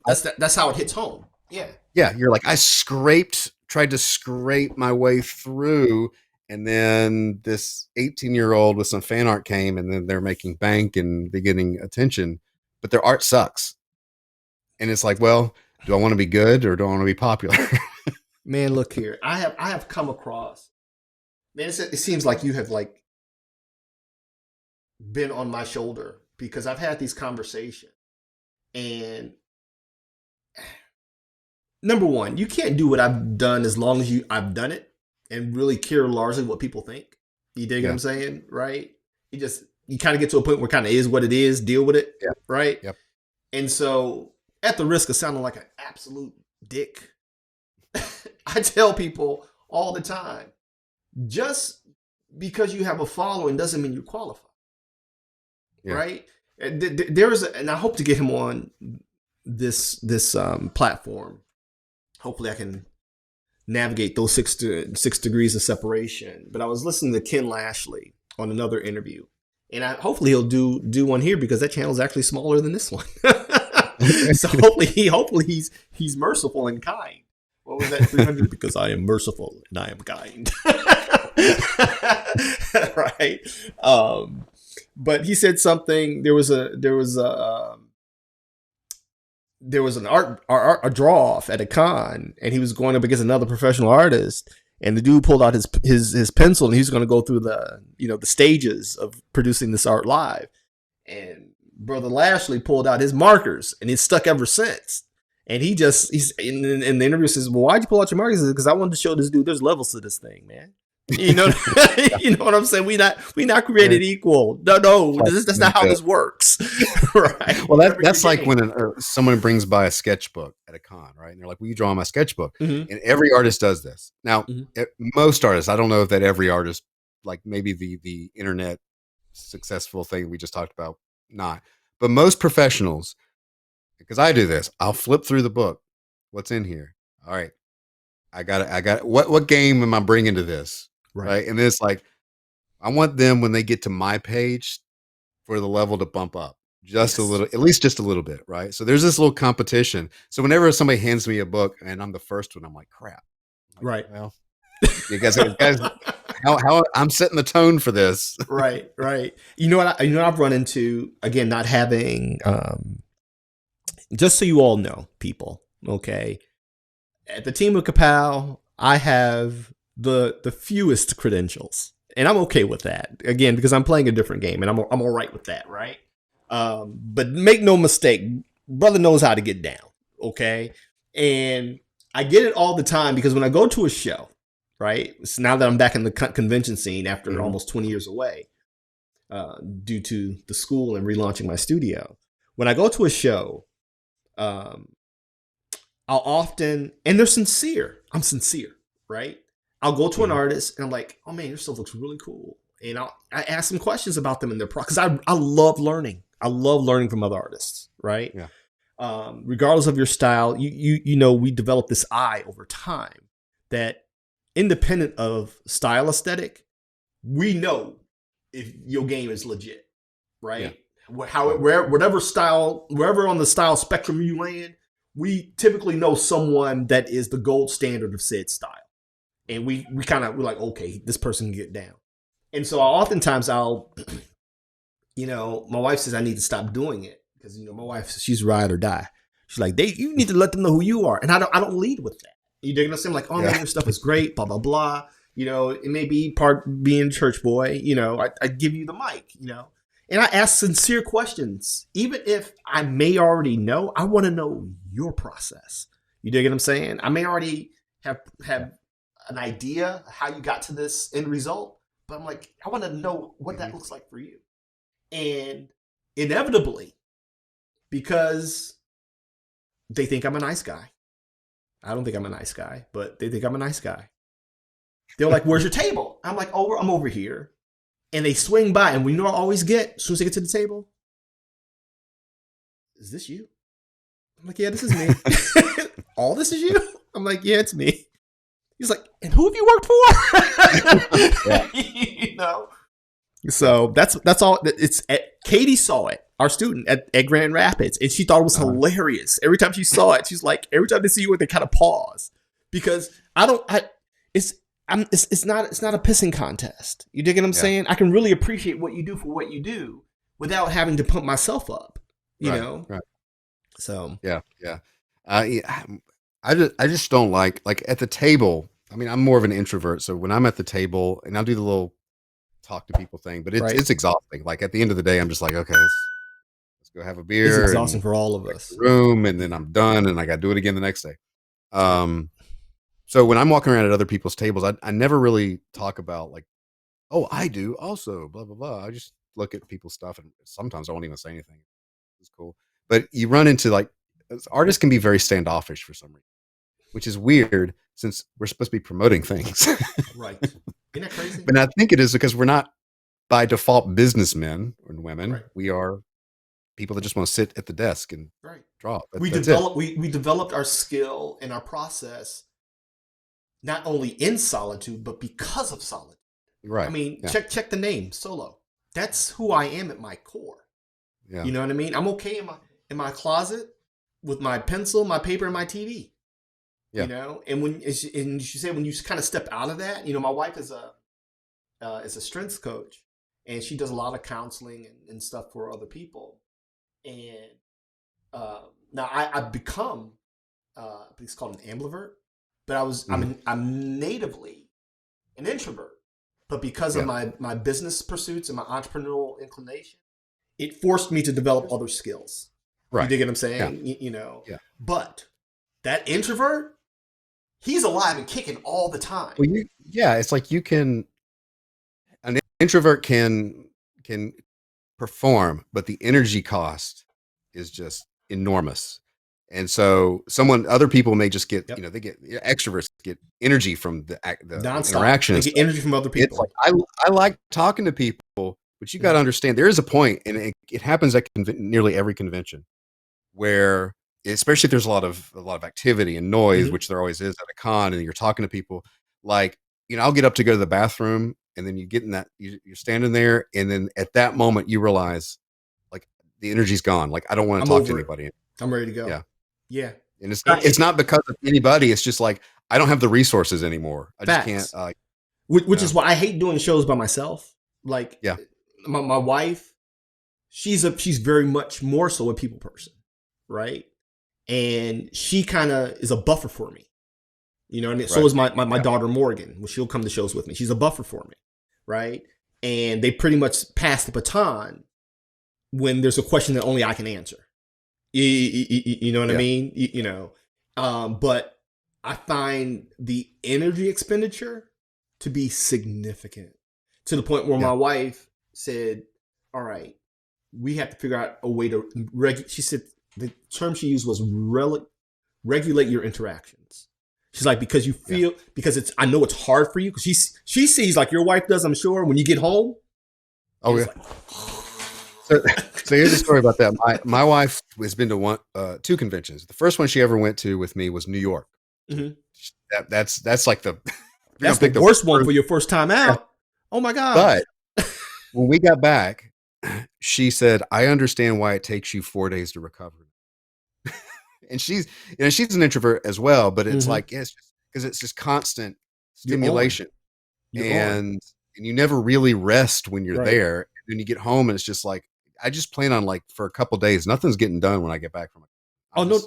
that's how it hits home. Yeah. Yeah, you're like, I tried to scrape my way through, and then this 18-year-old with some fan art came, and then they're making bank and they're getting attention, but their art sucks. And it's like, well, do I want to be good or do I want to be popular? Man, look here. I have come across, man, it seems like you have like been on my shoulder, because I've had these conversations, and number one, you can't do what I've done as long as I've done it and really care largely what people think. You dig what I'm saying? Right? you kind of get to a point where kind of is what it is, deal with it, Yeah. right? Yep. And so, at the risk of sounding like an absolute dick, I tell people all the time, just because you have a following doesn't mean you're qualified. Yeah. Right? And I hope to get him on this platform. Hopefully I can navigate those 6 degrees of separation. But I was listening to Ken Lashley on another interview, and hopefully he'll do one here, because that channel is actually smaller than this one. So hopefully he's merciful and kind. What was that? 300? Because I am merciful and I am kind. Right. But he said something. There was a draw off at a con, and he was going up against another professional artist, and the dude pulled out his pencil, and he was going to go through the stages of producing this art live. And Brother Lashley pulled out his markers, and it's stuck ever since. And he's in the interview says, "Well, why'd you pull out your markers?" Because I wanted to show this dude there's levels to this thing, man. You know, you know what I'm saying? We not created equal. No, that's not how this works. Right? Well, that's like when someone brings by a sketchbook at a con, right? And they're like, "Will you draw my sketchbook?" Mm-hmm. And every artist does this. Now, most artists, I don't know if that every artist, like maybe the internet successful thing we just talked about, not, but most professionals, because I do this, I'll flip through the book. What's in here? All right, I got what game am I bringing to this? Right. And it's like, I want them, when they get to my page, for the level to bump up just a little, at least just a little bit. Right. So there's this little competition. So whenever somebody hands me a book and I'm the first one, I'm like, crap. Right. Well, you guys, how I'm setting the tone for this. Right. You know what I've run into, again, not having, just so you all know, people, okay, at the team of ka-Pow, I have the fewest credentials, and I'm okay with that, again, because I'm playing a different game, and I'm all right with that, right? But make no mistake, brother knows how to get down, okay? And I get it all the time, because when I go to a show, right, so now that I'm back in the convention scene after almost 20 years away, due to the school and relaunching my studio, when I go to a show, I'll often, and they're sincere, I'm sincere, right? I'll go to an artist and I'm like, "Oh man, your stuff looks really cool." And I ask them questions about them and their because I love learning. I love learning from other artists, right? Yeah. Regardless of your style, you know, we develop this eye over time that, independent of style aesthetic, we know if your game is legit, right? Yeah. Whatever style, wherever on the style spectrum you land, we typically know someone that is the gold standard of said style. And we're like, okay, this person can get down. And so oftentimes I'll, you know, my wife says I need to stop doing it, because, you know, my wife, she's ride or die. She's like, you need to let them know who you are. And I don't lead with that. You dig what I'm saying? Like, oh man, your stuff is great, blah, blah, blah. You know, it may be part being church boy, you know, I give you the mic, you know. And I ask sincere questions. Even if I may already know, I want to know your process. You dig what I'm saying? I may already have an idea how you got to this end result, but I'm like, I want to know what that looks like for you. And inevitably, because they think I'm a nice guy, I don't think I'm a nice guy, but they think I'm a nice guy. They're like, "Where's your table?" I'm like, "Oh, I'm over here." And they swing by, and we know I always get, as soon as they get to the table, "Is this you?" I'm like, "Yeah, this is me." "All this is you?" I'm like, "Yeah, it's me." He's like, "And who have you worked for?" You know. So that's all. It's Katie saw it, our student at Grand Rapids, and she thought it was hilarious. Every time she saw it, she's like, every time they see you, they kind of pause, because it's not a pissing contest. You dig what I'm saying? I can really appreciate what you do for what you do without having to pump myself up. You know. Right. So yeah. I just don't like at the table. I mean, I'm more of an introvert, so when I'm at the table, and I'll do the little talk to people thing, but it's exhausting. Like at the end of the day, I'm just like, okay, let's go have a beer. It's exhausting for all of us. Room, and then I'm done, and I got to do it again the next day. So when I'm walking around at other people's tables, I never really talk about like, oh, I do also, blah blah blah. I just look at people's stuff, and sometimes I won't even say anything. It's cool, but you run into like artists can be very standoffish for some reason, which is weird since we're supposed to be promoting things. Right. Isn't that crazy? But I think it is because we're not by default businessmen and women. Right. We are people that just want to sit at the desk and Right. draw. We developed our skill and our process not only in solitude, but because of solitude. Right. I mean, Yeah. check the name, solo. That's who I am at my core. Yeah. You know what I mean? I'm okay in my closet with my pencil, my paper, and my TV. Yeah. You know, and you say when you kind of step out of that, you know, my wife is a strength coach, and she does a lot of counseling and stuff for other people. And now I've become it's called an ambivert, but I'm natively an introvert. But because of my business pursuits and my entrepreneurial inclination, it forced me to develop other skills. Right. You dig what I'm saying? Yeah. You know. Yeah. But that introvert, he's alive and kicking all the time. Well, it's like an introvert can perform, but the energy cost is just enormous. And so other people may just get, extroverts get energy from the Nonstop. interaction. They get energy from other people. It's like, I like talking to people, but you got to understand there is a point, and it happens at nearly every convention where, especially if there's a lot of activity and noise, which there always is at a con, and you're talking to people, like, I'll get up to go to the bathroom, and then you get in that, you're standing there, and then at that moment you realize, like, the energy's gone. Like, I don't want to talk to anybody. I'm ready to go. Yeah. Yeah. And it's not because of anybody. It's just like, I don't have the resources anymore. I just can't. Which is why I hate doing shows by myself. Like, my wife, she's very much more so a people person, right? And she kind of is a buffer for me, and so is my daughter Morgan. Well, she'll come to shows with me. She's a buffer for me, right? And they pretty much pass the baton when there's a question that only I can answer. You know what I mean? But I find the energy expenditure to be significant, to the point where my wife said, all right, we have to figure out a way to she said the term she used was regulate your interactions. She's like, because you feel, because I know it's hard for you, because she sees, like your wife does, I'm sure, when you get home. Oh yeah. So here's the story about that. My wife has been to two conventions. The first one she ever went to with me was New York. Mm-hmm. That's like that's the worst one for your first time out. Oh my God. But when we got back, she said, I understand why it takes you 4 days to recover. And she's an introvert as well, but it's like, it's just because it's just constant stimulation. And you never really rest when you're there. And then you get home and it's just like, I just plan on, like, for a couple of days, nothing's getting done when I get back from it.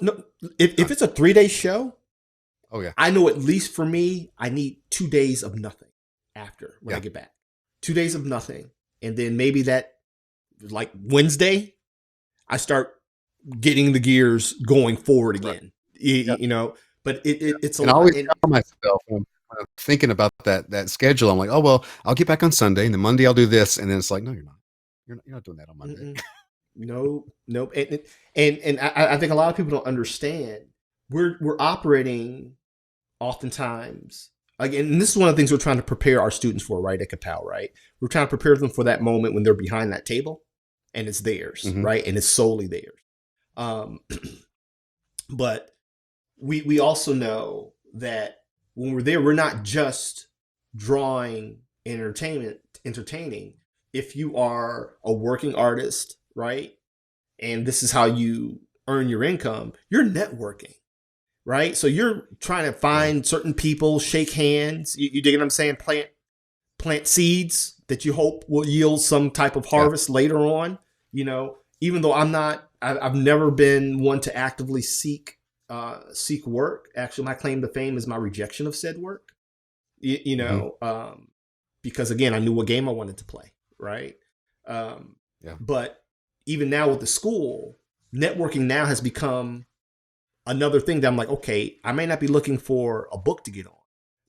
No. If it's a 3-day show, I know at least for me, I need 2 days of nothing after when I get back. 2 days of nothing. And then maybe that, like Wednesday, I start getting the gears going forward again. But it's a lot. I always tell myself when I'm thinking about that schedule, I'm like, oh, well, I'll get back on Sunday, and then Monday I'll do this. And then it's like, no, you're not. You're not doing that on Monday. Nope. And I think a lot of people don't understand. We're operating oftentimes, again, and this is one of the things we're trying to prepare our students for, right, at ka-Pow, right? We're trying to prepare them for that moment when they're behind that table and it's theirs, right? And it's solely theirs. But we also know that when we're there, we're not just drawing entertaining. If you are a working artist, right, and this is how you earn your income, you're networking, right? So you're trying to find certain people, shake hands. You dig what I'm saying? Plant seeds that you hope will yield some type of harvest later on. Even though I've never been one to actively seek work. Actually, my claim to fame is my rejection of said work. Because again, I knew what game I wanted to play. Right. But even now with the school, networking now has become another thing that I'm like, okay, I may not be looking for a book to get on,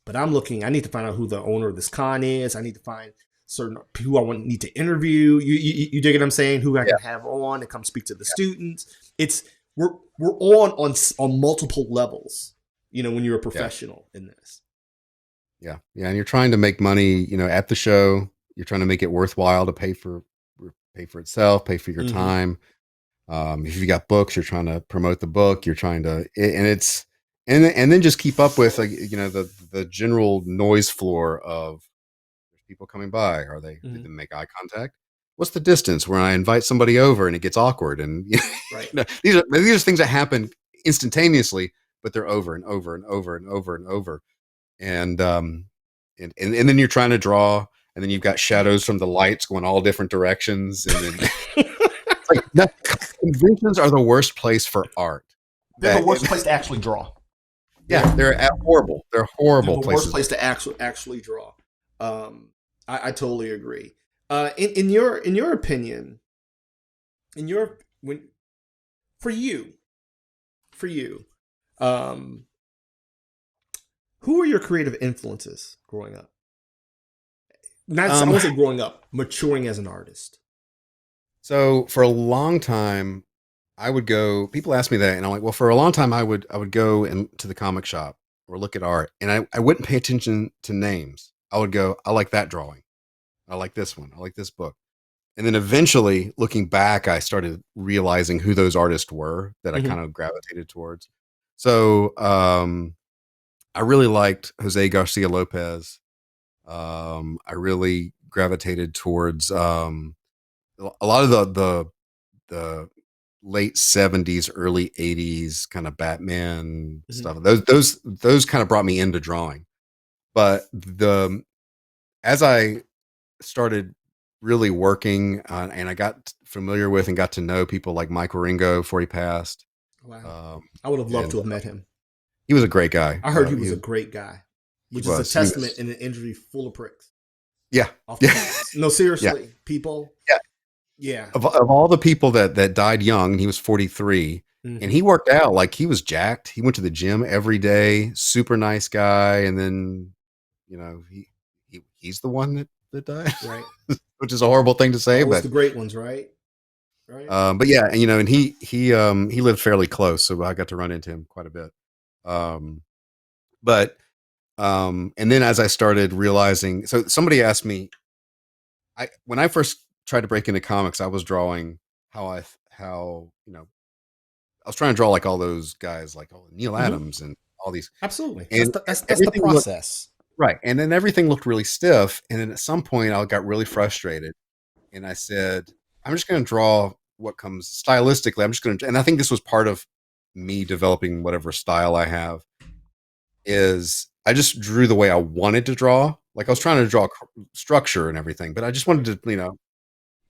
but I need to find out who the owner of this con is. I need to find certain who I want need to interview. You dig what I'm saying? Who I can have on to come speak to the students. It's we're on multiple levels. When you're a professional in this. Yeah, and you're trying to make money. At the show, you're trying to make it worthwhile to pay for itself, pay for your time. If you got books, you're trying to promote the book. You're trying to, and then just keep up with the general noise floor of people coming by. Are they did they make eye contact? What's the distance when I invite somebody over and it gets awkward? And right. these are things that happen instantaneously, but they're over and over and over and over and over. And then you're trying to draw, and then you've got shadows from the lights going all different directions, and then conventions are the worst place for art. They're the worst place to actually draw. Yeah, they're horrible. They're horrible places. Worst place to actually draw. I totally agree. In your opinion, for you, who are your creative influences growing up? I won't say growing up, maturing as an artist. So for a long time, I would go. People ask me that, and I'm like, well, for a long time, I would go to the comic shop or look at art, and I wouldn't pay attention to names. I would go, I like that drawing, I like this one, I like this book, and then eventually, looking back, I started realizing who those artists were that I kind of gravitated towards. So I really liked Jose Garcia Lopez. I really gravitated towards a lot of the late 70s, early 80s kind of Batman stuff. Those kind of brought me into drawing. But as I started really working and I got familiar with and got to know people like Mike Waringo before he passed. Wow. I would have loved to have met him. He was a great guy. I heard he was a great guy, which is a testament in an industry full of pricks. Yeah. No, seriously, people. Yeah. Yeah. Of all the people that died young, he was 43, and he worked out like he was jacked. He went to the gym every day, super nice guy. And then, he's the one that died, right? Which is a horrible thing to say, but the great ones, right? Right. But yeah, and he lived fairly close, so I got to run into him quite a bit. And then as I started realizing, so somebody asked me, when I first tried to break into comics, I was drawing I was trying to draw like all those guys, like Neil Adams and all these. Absolutely. And that's the process. Right. And then everything looked really stiff. And then at some point I got really frustrated, and I said, I'm just going to draw what comes stylistically. I'm just going to, and I think this was part of me developing whatever style I have, is I just drew the way I wanted to draw. Like I was trying to draw structure and everything, but I just wanted to,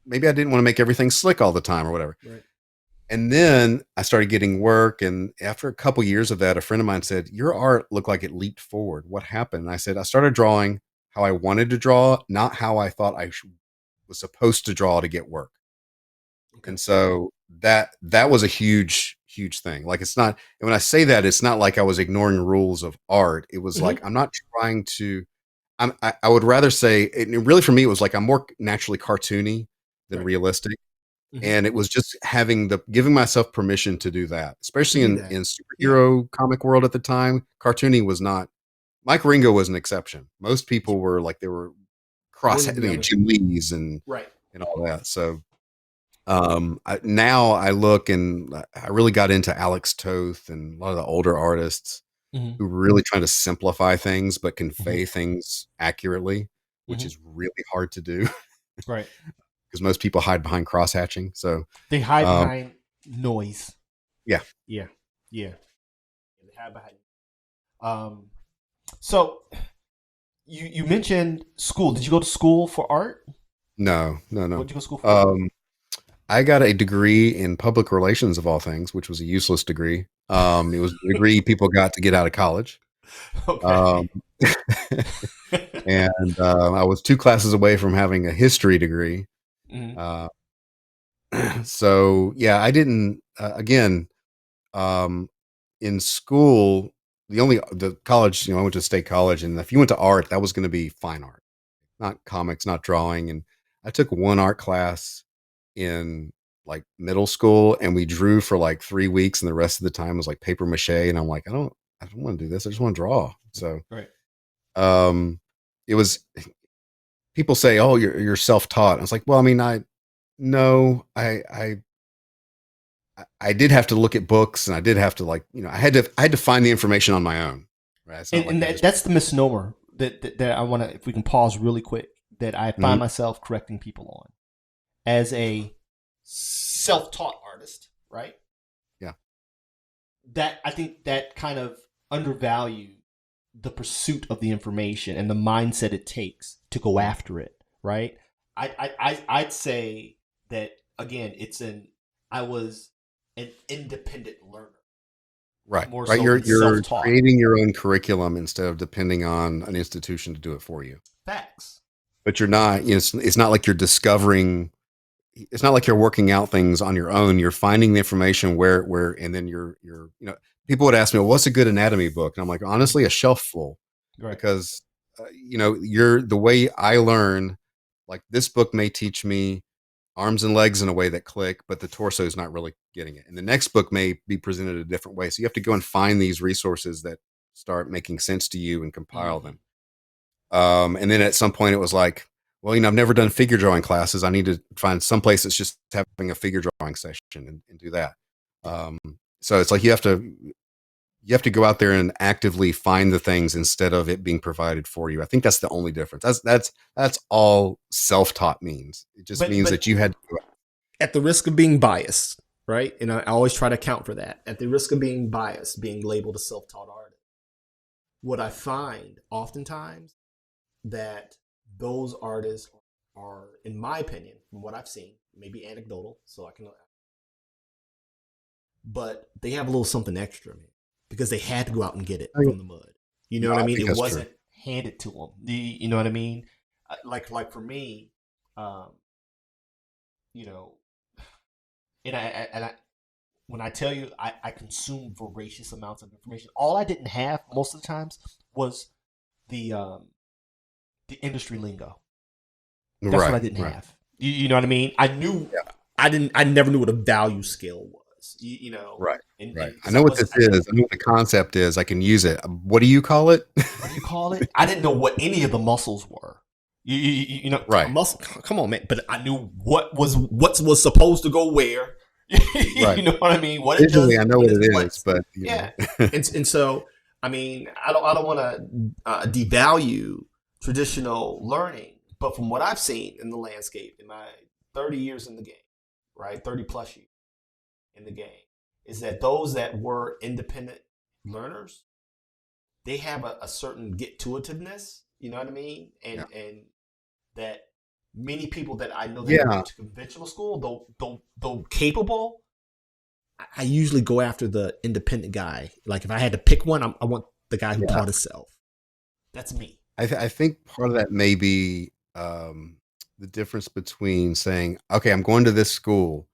maybe I didn't want to make everything slick all the time or whatever. Right. And then I started getting work. And after a couple years of that, a friend of mine said, your art looked like it leaped forward. What happened? And I said, I started drawing how I wanted to draw, not how I thought I was supposed to draw to get work. Okay. And so that was a huge thing. Like, it's not, and when I say that, it's not like I was ignoring rules of art. It was like, I'm not trying to, I would rather say, and really for me, it was like, I'm more naturally cartoony than realistic. And it was just giving myself permission to do that, especially in superhero comic world at the time. Cartoony was not. Mike Ringo was an exception. Most people were like, they were Jim Lee's and all that. So now I look, and I really got into Alex Toth and a lot of the older artists who were really trying to simplify things but convey things accurately, which is really hard to do. Right. Because most people hide behind cross-hatching. So they hide behind noise. Yeah. They hide behind. So you mentioned school. Did you go to school for art? No. What did you go to school for? I got a degree in public relations, of all things, which was a useless degree. It was a degree people got to get out of college. Okay. And I was 2 classes away from having a history degree. So yeah, I didn't, again, in school, the college, I went to state college, and if you went to art, that was going to be fine art, not comics, not drawing. And I took one art class in like middle school, and we drew for like 3 weeks, and the rest of the time was like paper mache. And I'm like, I don't want to do this. I just want to draw. So, Right. It was, people say, oh, you're self-taught. I was like, well, I mean, no, I did have to look at books, and I did have to, like, I had to find the information on my own. Right. It's not And that's the misnomer that I want to, if we can pause really quick, that I find myself correcting people on as a self-taught artist, right? Yeah. That, I think that kind of undervalue the pursuit of the information and the mindset it takes to go after it, right? I'd say that, again, I was an independent learner. Right. More right. so You're than self-taught. creating your own curriculum instead of depending on an institution to do it for you. Facts. But you're not, it's not like you're discovering, it's not like you're working out things on your own. You're finding the information where, and then you're, people would ask me, well, what's a good anatomy book? And I'm like, honestly, a shelf full, Right. because, you're the way I learn, like this book may teach me arms and legs in a way that click, but the torso is not really getting it. And the next book may be presented a different way. So you have to go and find these resources that start making sense to you and compile them. And then at some point it was like, well, I've never done figure drawing classes. I need to find some place that's just having a figure drawing session and do that. So it's like you have to go out there and actively find the things instead of it being provided for you. I think that's the only difference. That's all self-taught means. It just means that you had to go out. At the risk of being biased, right? And I always try to account for that. At the risk of being biased, being labeled a self-taught artist, what I find oftentimes that those artists are, in my opinion, from what I've seen, maybe anecdotal, so I can, but they have a little something extra, man, because they had to go out and get it from the mud. You know what I mean? It wasn't handed to them. You know what I mean? Like for me, and I when I tell you I consume voracious amounts of information, all I didn't have most of the times was the industry lingo. That's what I didn't have. You know what I mean? I knew I never knew what a value scale was. Right. And I know what this is. I know what the concept is. I can use it. What do you call it? What do you call it? I didn't know what any of the muscles were. Right. Muscle. Come on, man. But I knew what was supposed to go where. Right. You know what I mean? What Visually, it does, I know what it is, but yeah. and so, I mean, I don't want to devalue traditional learning, but from what I've seen in the landscape in my 30 years in the game, right, 30 plus years in the game, is that those that were independent learners, they have a certain get-to-itiveness, you know what I mean? And that many people that I know that went to conventional school, though capable, I usually go after the independent guy. Like if I had to pick one, I want the guy who taught himself. That's me. I think part of that may be the difference between saying, okay, I'm going to this school.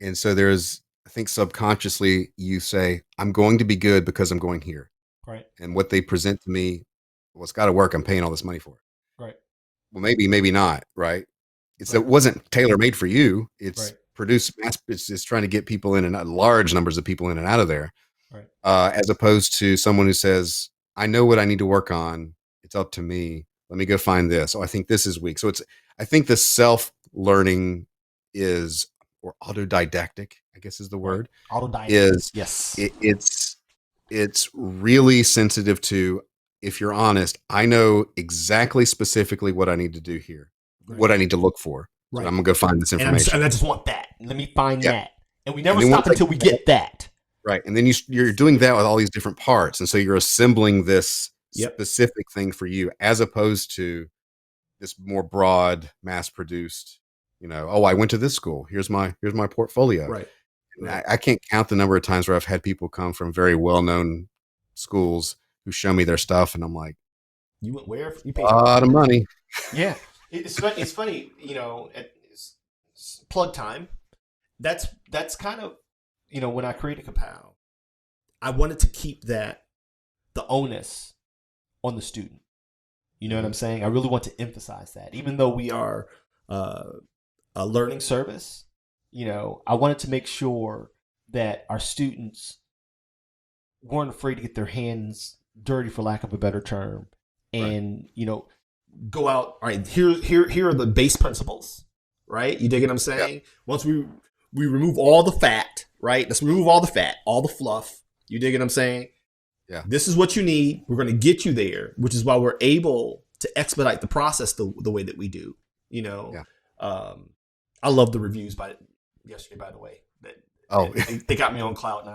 And so there's, I think subconsciously you say, I'm going to be good because I'm going here. Right. And what they present to me, well, it's got to work. I'm paying all this money for it. Right. Well, maybe not. Right. It wasn't tailor made for you. It's produced. It's trying to get people in and large numbers of people in and out of there. Right. As opposed to someone who says, I know what I need to work on. It's up to me. Let me go find this. Oh, I think this is weak. So I think the self-learning is, or autodidactic, I guess is the word. Autodidactic. Is yes. It's really sensitive to, if you're honest, I know exactly specifically what I need to do here, what I need to look for. Right. So I'm gonna go find this information. And I just want that. Let me find that. And we never stop until we get that. Right. And then you're doing that with all these different parts. And so you're assembling this specific thing for you, as opposed to this more broad, mass produced, oh, I went to this school. Here's my portfolio. Right. I can't count the number of times where I've had people come from very well-known schools who show me their stuff. And I'm like, you went where? You paid a lot of money. Yeah. It's funny, it's plug time. That's kind of, when I created ka-Pow, I wanted to keep the onus on the student. You know what I'm saying? I really want to emphasize that. Even though we are a learning service, I wanted to make sure that our students weren't afraid to get their hands dirty, for lack of a better term, and go out. All right, here are the base principles, right? You dig what I'm saying? Yep. Once we remove all the fat, right? Let's remove all the fat, all the fluff. You dig what I'm saying? Yeah. This is what you need. We're going to get you there, which is why we're able to expedite the process the way that we do. Yeah. I love the reviews yesterday, by the way. They got me on cloud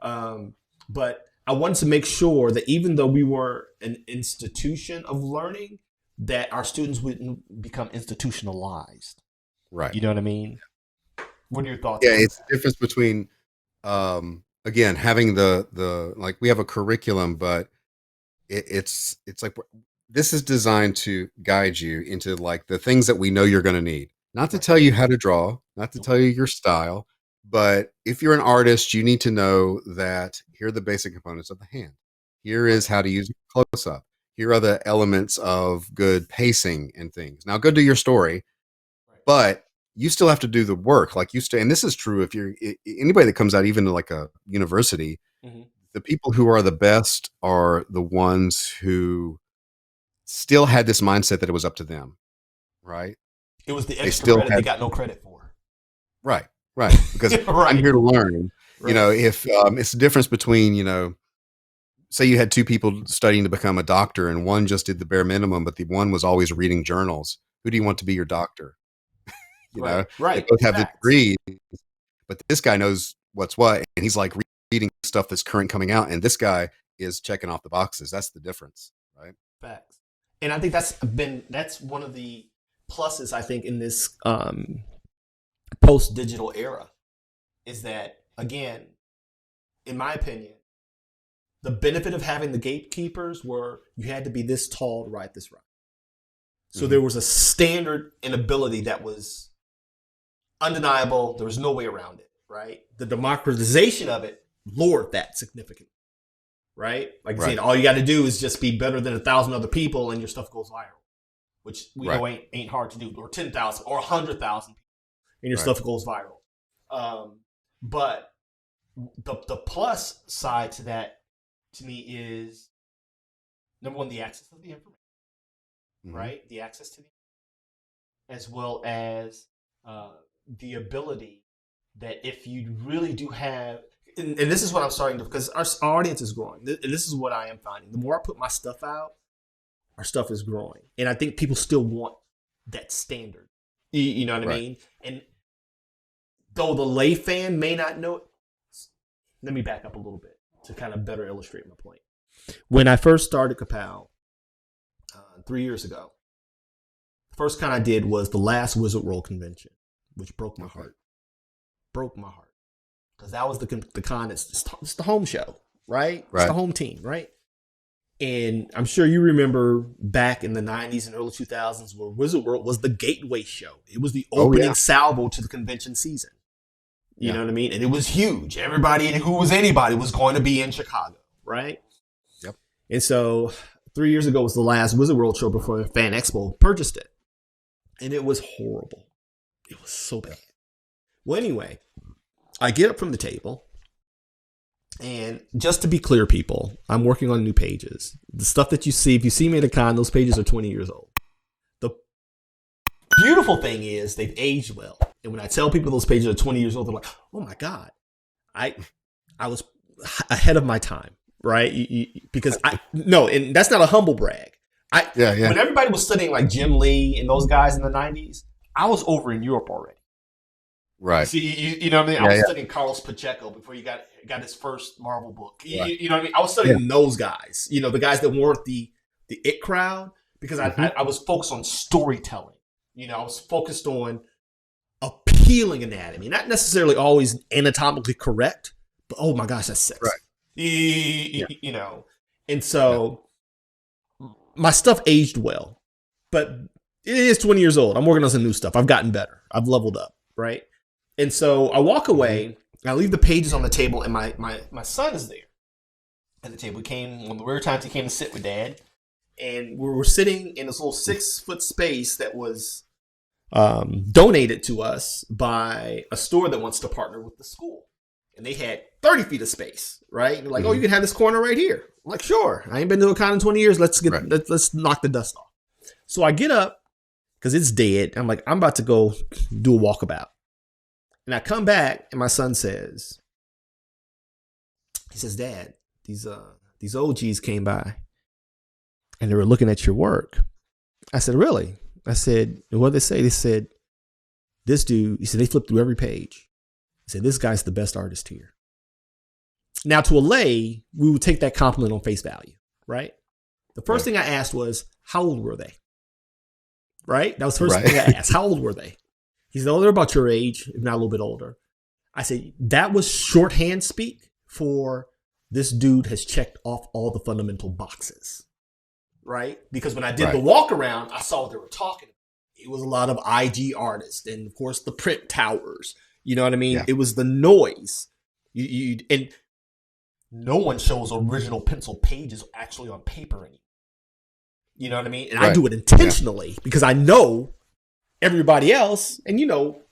9. But I wanted to make sure that even though we were an institution of learning, that our students wouldn't become institutionalized. Right. You know what I mean? What are your thoughts? Yeah, it's the difference between, again, having the like, we have a curriculum, but it's like, this is designed to guide you into like the things that we know you're going to need. Not to tell you how to draw, not to tell you your style, but if you're an artist, you need to know that here are the basic components of the hand. Here is how to use a close-up. Here are the elements of good pacing and things. Now, go do your story, but you still have to do the work. Like and this is true if you're anybody that comes out even to like a university, the people who are the best are the ones who still had this mindset that it was up to them, right? It was the extra credit they got no credit for. Right. Because I'm here to learn. Right. If it's the difference between, say you had two people studying to become a doctor and one just did the bare minimum, but the one was always reading journals. Who do you want to be your doctor? Right. They both have the degree, but this guy knows what's what, and he's like reading stuff that's current coming out, and this guy is checking off the boxes. That's the difference, right? Facts. And I think that's one of the pluses, I think, in this post-digital era, is that, again, in my opinion, the benefit of having the gatekeepers were you had to be this tall to ride this ride. So there was a standard and ability that was undeniable. There was no way around it, right? The democratization of it lowered that significantly, right? Like I said, all you got to do is just be better than 1,000 other people and your stuff goes viral, which we know ain't hard to do, or 10,000 or 100,000 people and your stuff goes viral. But the plus side to that, to me, is number one, the access to the information, right? The access to as well as the ability that if you really do have, and this is what I'm starting to, because our audience is growing, and this is what I am finding. The more I put my stuff out, our stuff is growing. And I think people still want that standard. You know what I mean? And though the lay fan may not know it, let me back up a little bit to kind of better illustrate my point. When I first started ka-Pow 3 years ago, the first con I did was the last Wizard World convention, which broke my heart. Broke my heart. Because that was the con, it's the home show, right? It's the home team, right? And I'm sure you remember back in the 90s and early 2000s where Wizard World was the gateway show. It was the opening salvo to the convention season. You know what I mean? And it was huge. Everybody who was anybody was going to be in Chicago, right? Yep. And so 3 years ago was the last Wizard World show before Fan Expo purchased it. And it was horrible. It was so bad. Well, anyway, I get up from the table. And just to be clear, people, I'm working on new pages. The stuff that you see, if you see me at a con, those pages are 20 years old. The beautiful thing is they've aged well. And when I tell people those pages are 20 years old, they're like, oh my God, I was ahead of my time, right? Because and that's not a humble brag. When everybody was studying like Jim Lee and those guys in the 90s, I was over in Europe already. Right. See, you know what I mean? I was studying Carlos Pacheco before he got his first Marvel book. You know what I mean? I was studying those guys, the guys that weren't the it crowd, because I was focused on storytelling. I was focused on appealing anatomy, not necessarily always anatomically correct, but oh my gosh, that's sexy. Right. And so my stuff aged well, but it is 20 years old. I'm working on some new stuff. I've gotten better. I've leveled up, right? And so I walk away, I leave the pages on the table, and my son is there at the table. One of the rare times he came to sit with Dad, and we were sitting in this little 6-foot space that was donated to us by a store that wants to partner with the school. And they had 30 feet of space, right? And they're like, oh, you can have this corner right here. I'm like, sure. I ain't been to a con in 20 years. Let's knock the dust off. So I get up because it's dead. I'm like, I'm about to go do a walkabout. And I come back and my son says, Dad, these OGs came by and they were looking at your work. I said, really? I said, what did they say? They said, this dude, he said, they flipped through every page. He said, this guy's the best artist here. Now, to a lay, we would take that compliment on face value, right? The first thing I asked was, how old were they? Right? That was the first thing I asked. How old were they? He said, oh, they're about your age, if not a little bit older. I said, that was shorthand speak for this dude has checked off all the fundamental boxes, right? Because when I did the walk around, I saw what they were talking about. It was a lot of IG artists and, of course, the print towers. You know what I mean? Yeah. It was the noise. And no one shows original pencil pages actually on paper anymore. You know what I mean? And I do it intentionally because I know everybody else, and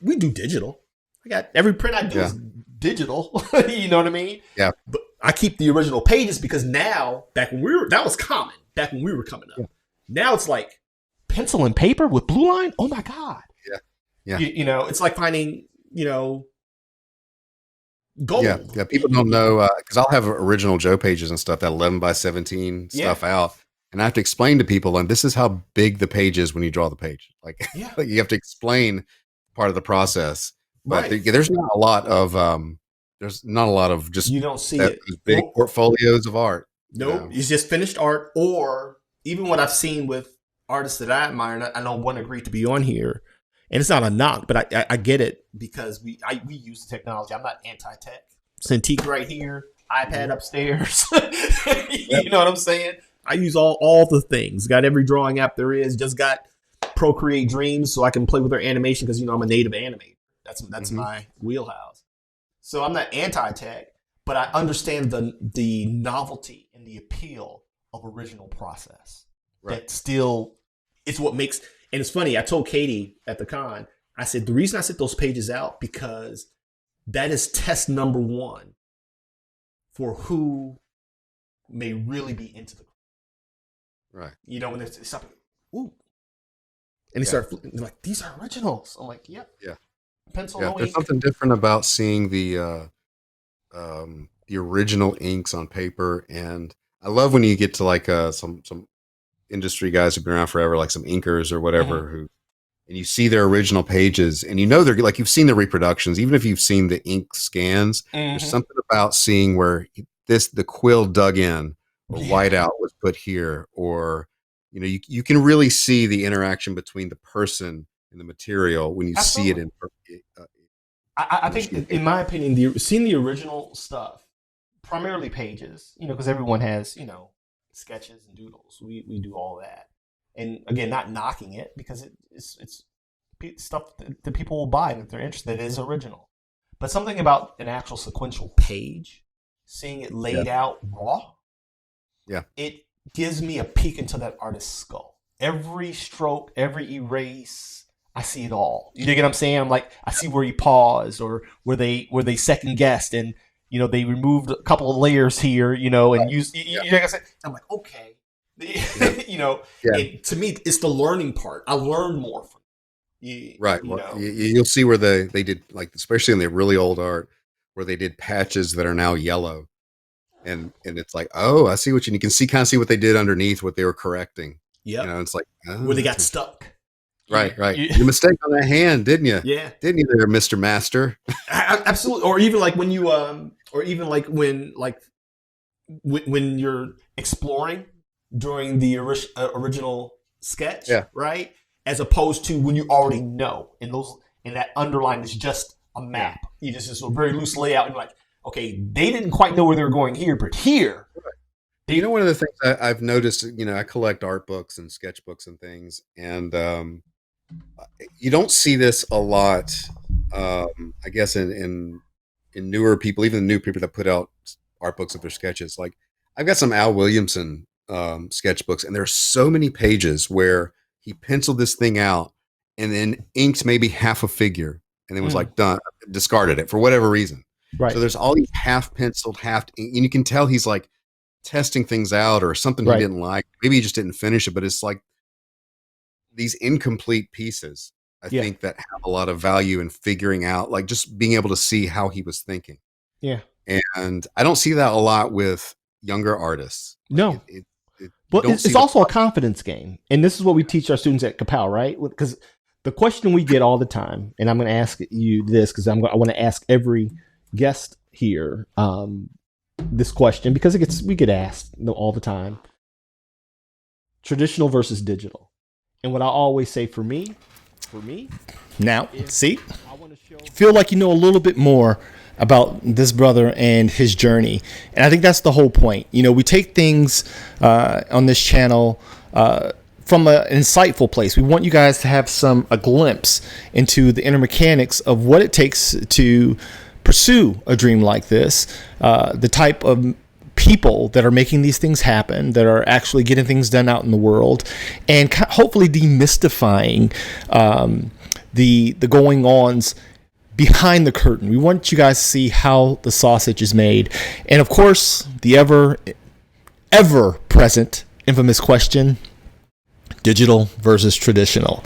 we do digital. I got every print I do is digital. You know what I mean? Yeah. But I keep the original pages because now, that was common back when we were coming up. Yeah. Now it's like pencil and paper with blue line. Oh my God. Yeah. Yeah. It's like finding, gold. Yeah. People don't know because I'll have original Joe pages and stuff, that 11 by 17 stuff out. And I have to explain to people, and this is how big the page is when you draw the page. Like, like you have to explain part of the process. But there's not a lot of just you don't see it big portfolios of art. Nope, it's just finished art, or even what I've seen with artists that I admire. And I know one agreed to be on here, and it's not a knock, but I get it because we use technology. I'm not anti-tech. Cintiq right here, iPad upstairs. You know what I'm saying? I use all the things. Got every drawing app there is. Just got Procreate Dreams so I can play with their animation because I'm a native animator. That's my wheelhouse. So I'm not anti-tech, but I understand the novelty and the appeal of original process. Right. That still it's what makes. And it's funny. I told Katie at the con. I said the reason I set those pages out because that is test number one for who may really be into the. Right. When they stop, ooh, and they start flipping, they're like, these are originals. I'm like, yep. Yeah. Pencil. Yeah. No There's ink. something different about seeing the original inks on paper, and I love when you get to like some industry guys who've been around forever, like some inkers or whatever, who, and you see their original pages, and they're like you've seen the reproductions, even if you've seen the ink scans. There's something about seeing where the quill dug in. Or whiteout was put here, or you can really see the interaction between the person and the material when you see it in. I think, in my opinion, seeing the original stuff, primarily pages, because everyone has sketches and doodles. We do all that, and again, not knocking it because it's stuff that people will buy if they're interested. It is original, but something about an actual sequential page, seeing it laid out raw. Yeah, it gives me a peek into that artist's skull. Every stroke, every erase, I see it all. You get what I'm saying? I'm like, I see where he paused or where they second guessed, and they removed a couple of layers here, and used. You know what I'm saying? I'm like, okay, to me, it's the learning part. I learn more from it. You'll see where they did, like, especially in the really old art, where they did patches that are now yellow. And it's like, oh, I see what you can kind of see what they did underneath, what they were correcting. Yeah. It's like, where they got stuck. Right. You mistake on that hand, didn't you? Yeah. Didn't you there, Mr. Master? Absolutely. Or even like when you, when you're exploring during the original sketch, right? As opposed to when you already know, and that underline is just a map. You just a very loose layout, and like, okay, they didn't quite know where they were going here, but here. Right. One of the things I've noticed, I collect art books and sketchbooks and things, and you don't see this a lot, I guess, in newer people, even the new people that put out art books of their sketches. Like, I've got some Al Williamson sketchbooks, and there's so many pages where he penciled this thing out and then inked maybe half a figure and then was like, done, discarded it for whatever reason. Right. So there's all these half penciled, and you can tell he's like testing things out or something Right. he didn't like. Maybe he just didn't finish it, but it's like these incomplete pieces, I think, that have a lot of value in figuring out, like just being able to see how he was thinking. Yeah. And I don't see that a lot with younger artists. No. But it's also a confidence game. And this is what we teach our students at ka-Pow, right? Because the question we get all the time, and I'm going to ask you this because I want to ask every guest here this question because we get asked all the time. Traditional versus digital. And what I always say for me now, see, feel like you know a little bit more about this brother and his journey. And I think that's the whole point. You know, we take things on this channel from an insightful place. We want you guys to have a glimpse into the inner mechanics of what it takes to pursue a dream like this, the type of people that are making these things happen, that are actually getting things done out in the world, and hopefully demystifying the going-ons behind the curtain. We want you guys to see how the sausage is made. And of course, the ever present infamous question, digital versus traditional.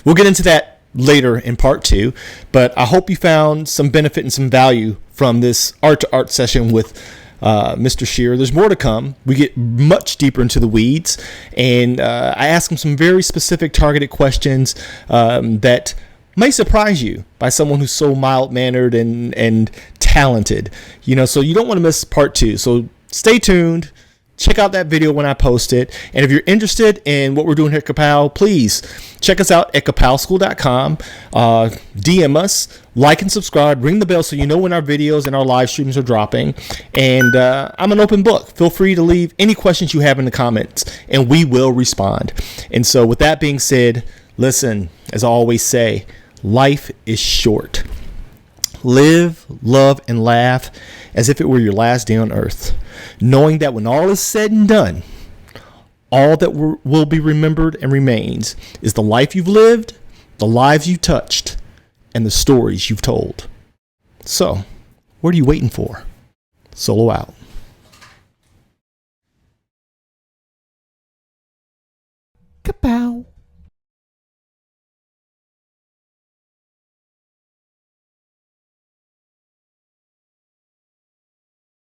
We'll get into that later in part 2, but I hope you found some benefit and some value from this art-to-art session with Mr. Shearer. There's more to come. We get much deeper into the weeds, and I ask him some very specific targeted questions that may surprise you by someone who's so mild-mannered and talented. You know, so you don't want to miss part 2. So stay tuned. Check out that video when I post it. And if you're interested in what we're doing here at ka-Pow, please check us out at ka-powschool.com. DM us, like and subscribe, ring the bell so you know when our videos and our live streams are dropping. And I'm an open book. Feel free to leave any questions you have in the comments, and we will respond. And so with that being said, listen, as I always say, life is short. Live, love, and laugh as if it were your last day on earth, knowing that when all is said and done, all that will be remembered and remains is the life you've lived, the lives you've touched, and the stories you've told. So, what are you waiting for? Solo out. ka-Pow.